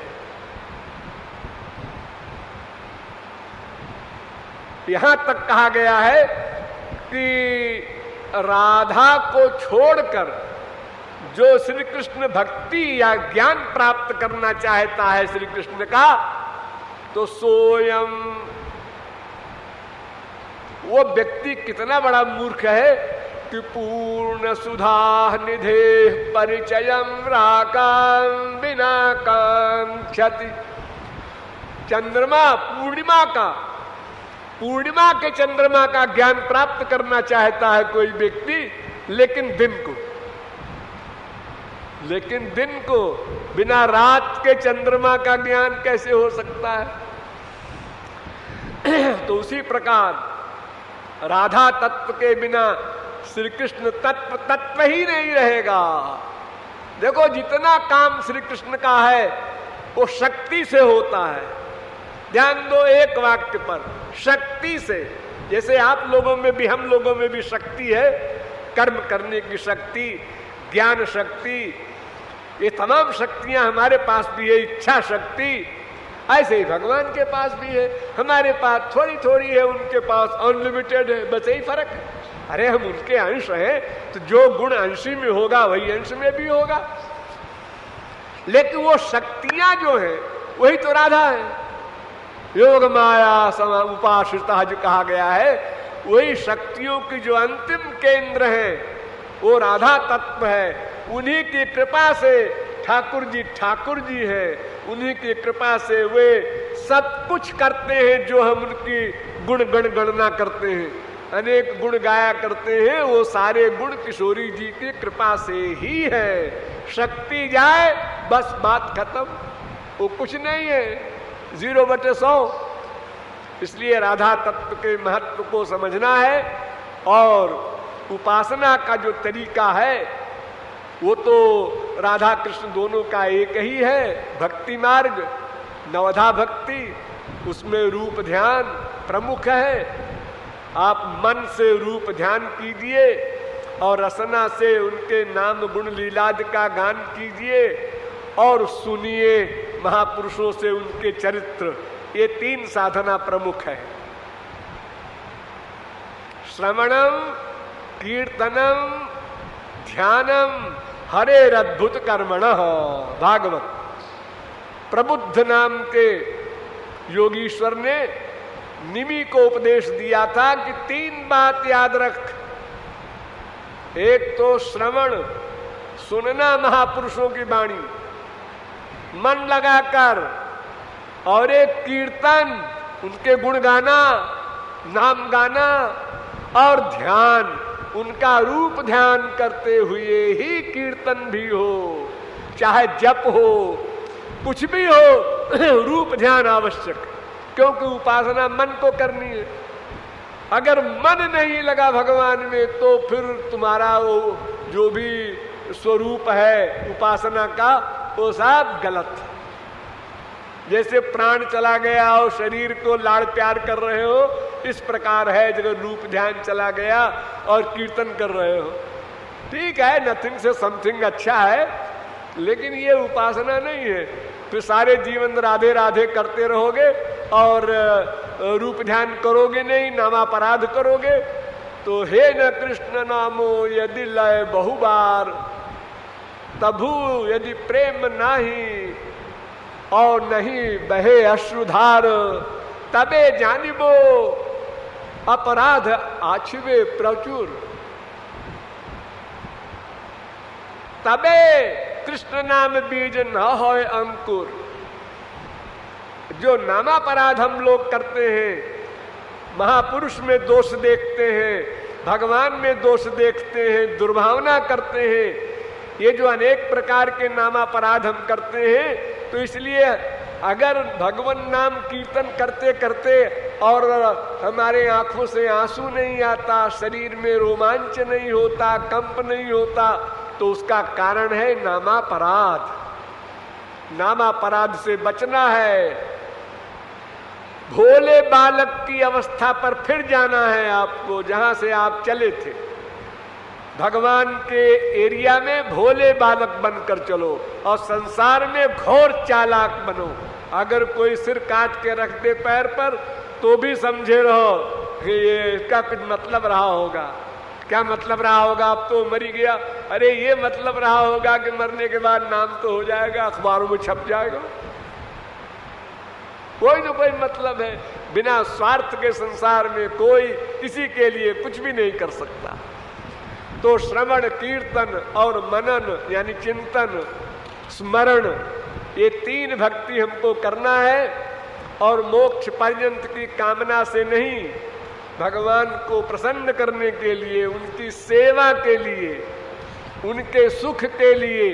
यहां तक कहा गया है कि राधा को छोड़कर जो श्री कृष्ण भक्ति या ज्ञान प्राप्त करना चाहता है श्री कृष्ण का, तो सोयम वो व्यक्ति कितना बड़ा मूर्ख है कि पूर्ण सुधा निधे परिचयम राकाम बिना कांक्षति। चंद्रमा पूर्णिमा के चंद्रमा का ज्ञान प्राप्त करना चाहता है कोई व्यक्ति, लेकिन दिन को बिना रात के चंद्रमा का ज्ञान कैसे हो सकता है। तो उसी प्रकार राधा तत्व के बिना श्री कृष्ण तत्व ही नहीं रहेगा। देखो जितना काम श्री कृष्ण का है वो शक्ति से होता है। ध्यान दो एक वाक्य पर, शक्ति से। जैसे आप लोगों में भी हम लोगों में भी शक्ति है, कर्म करने की शक्ति, ज्ञान शक्ति, ये तमाम शक्तियां हमारे पास भी है, इच्छा शक्ति। ऐसे ही भगवान के पास भी है, हमारे पास थोड़ी थोड़ी है, उनके पास अनलिमिटेड है, बस यही फर्क है। अरे हम उनके अंश हैं, तो जो गुण अंशी में होगा वही अंश में भी होगा। लेकिन वो शक्तियां जो है वही तो राधा है। योग माया समा उपाश्रिता जो कहा गया है, वही शक्तियों की जो अंतिम केंद्र है वो राधा तत्व है। उन्हीं की कृपा से ठाकुर जी है, उन्हीं की कृपा से वे सब कुछ करते हैं जो हम उनकी गुण गणना करते हैं, अनेक गुण गाया करते हैं, वो सारे गुण किशोरी जी की कृपा से ही है। शक्ति जाए बस बात खत्म, वो कुछ नहीं है, 0/100। इसलिए राधा तत्व के महत्व को समझना है। और उपासना का जो तरीका है वो तो राधा कृष्ण दोनों का एक ही है। भक्ति मार्ग, नवधा भक्ति, उसमें रूप ध्यान प्रमुख है। आप मन से रूप ध्यान कीजिए और रसना से उनके नाम गुण लीलाद का गान कीजिए और सुनिए महापुरुषों से उनके चरित्र। ये 3 साधना प्रमुख है। श्रवणम, कीर्तनम, ध्यानम हरेर अद्भुत कर्मणः। भागवत। प्रबुद्ध नाम के योगीश्वर ने निमि को उपदेश दिया था कि 3 बात याद रख। एक तो श्रवण, सुनना महापुरुषों की वाणी मन लगाकर, और एक कीर्तन, उनके गुण गाना, नाम गाना, और ध्यान, उनका रूप ध्यान करते हुए ही कीर्तन भी हो, चाहे जप हो, कुछ भी हो, रूप ध्यान आवश्यक। क्योंकि उपासना मन को करनी है। अगर मन नहीं लगा भगवान में तो फिर तुम्हारा वो जो भी स्वरूप है उपासना का वो सब गलत है। जैसे प्राण चला गया और शरीर को लाड़ प्यार कर रहे हो, इस प्रकार है जब रूप ध्यान चला गया और कीर्तन कर रहे हो। ठीक है, नथिंग से समथिंग अच्छा है, लेकिन ये उपासना नहीं है। फिर सारे जीवन राधे राधे करते रहोगे और रूप ध्यान करोगे नहीं, नामापराध करोगे। तो हे न कृष्ण नामो यदि लय बहुबार, तभु यदि प्रेम नाही और नहीं बहे अश्रुधार, तबे जानिबो अपराध आछिवे प्रचुर। तबे कृष्ण नाम बीज न होय अंकुर। जो नामापराध हम लोग करते हैं, महापुरुष में दोष देखते हैं, भगवान में दोष देखते हैं, दुर्भावना करते हैं, ये जो अनेक प्रकार के नामापराध हम करते हैं, तो इसलिए अगर भगवान नाम कीर्तन करते करते और हमारे आंखों से आंसू नहीं आता, शरीर में रोमांच नहीं होता, कंप नहीं होता, तो उसका कारण है नामापराध। नामापराध से बचना है। भोले बालक की अवस्था पर फिर जाना है आपको, जहां से आप चले थे। भगवान के एरिया में भोले बालक बनकर चलो और संसार में घोर चालाक बनो। अगर कोई सिर काट के रख दे पैर पर तो भी समझे रहो कि ये इसका कुछ मतलब रहा होगा। क्या मतलब रहा होगा? अब तो मर ही गया। अरे ये मतलब रहा होगा कि मरने के बाद नाम तो हो जाएगा, अखबारों में छप जाएगा। कोई न कोई मतलब है। बिना स्वार्थ के संसार में कोई किसी के लिए कुछ भी नहीं कर सकता। तो श्रवण, कीर्तन और मनन यानी चिंतन, स्मरण, ये तीन भक्ति हमको करना है। और मोक्ष पर्यंत की कामना से नहीं, भगवान को प्रसन्न करने के लिए, उनकी सेवा के लिए, उनके सुख के लिए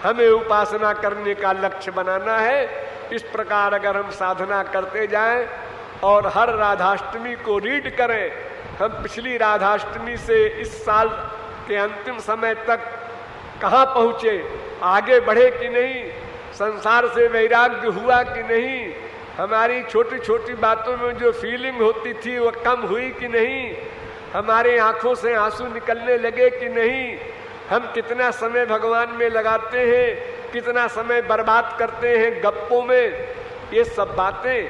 हमें उपासना करने का लक्ष्य बनाना है। इस प्रकार अगर हम साधना करते जाएं और हर राधाष्टमी को रीड करें, हम पिछली राधाष्टमी से इस साल के अंतिम समय तक कहाँ पहुँचे, आगे बढ़े कि नहीं, संसार से वैराग्य हुआ कि नहीं, हमारी छोटी छोटी बातों में जो फीलिंग होती थी वो कम हुई कि नहीं, हमारे आंखों से आंसू निकलने लगे कि नहीं, हम कितना समय भगवान में लगाते हैं, कितना समय बर्बाद करते हैं गप्पों में। ये सब बातें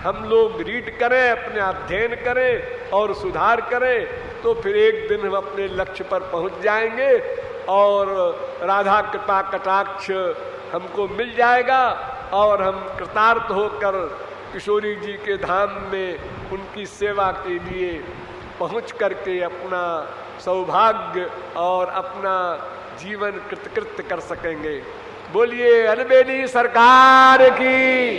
हम लोग रीड करें, अपने अध्ययन करें और सुधार करें, तो फिर एक दिन हम अपने लक्ष्य पर पहुंच जाएंगे और राधा कृपा कटाक्ष हमको मिल जाएगा और हम कृतार्थ होकर किशोरी जी के धाम में उनकी सेवा के लिए पहुंच करके अपना सौभाग्य और अपना जीवन कृतकृत्य कर सकेंगे। बोलिए अलबेली सरकार की।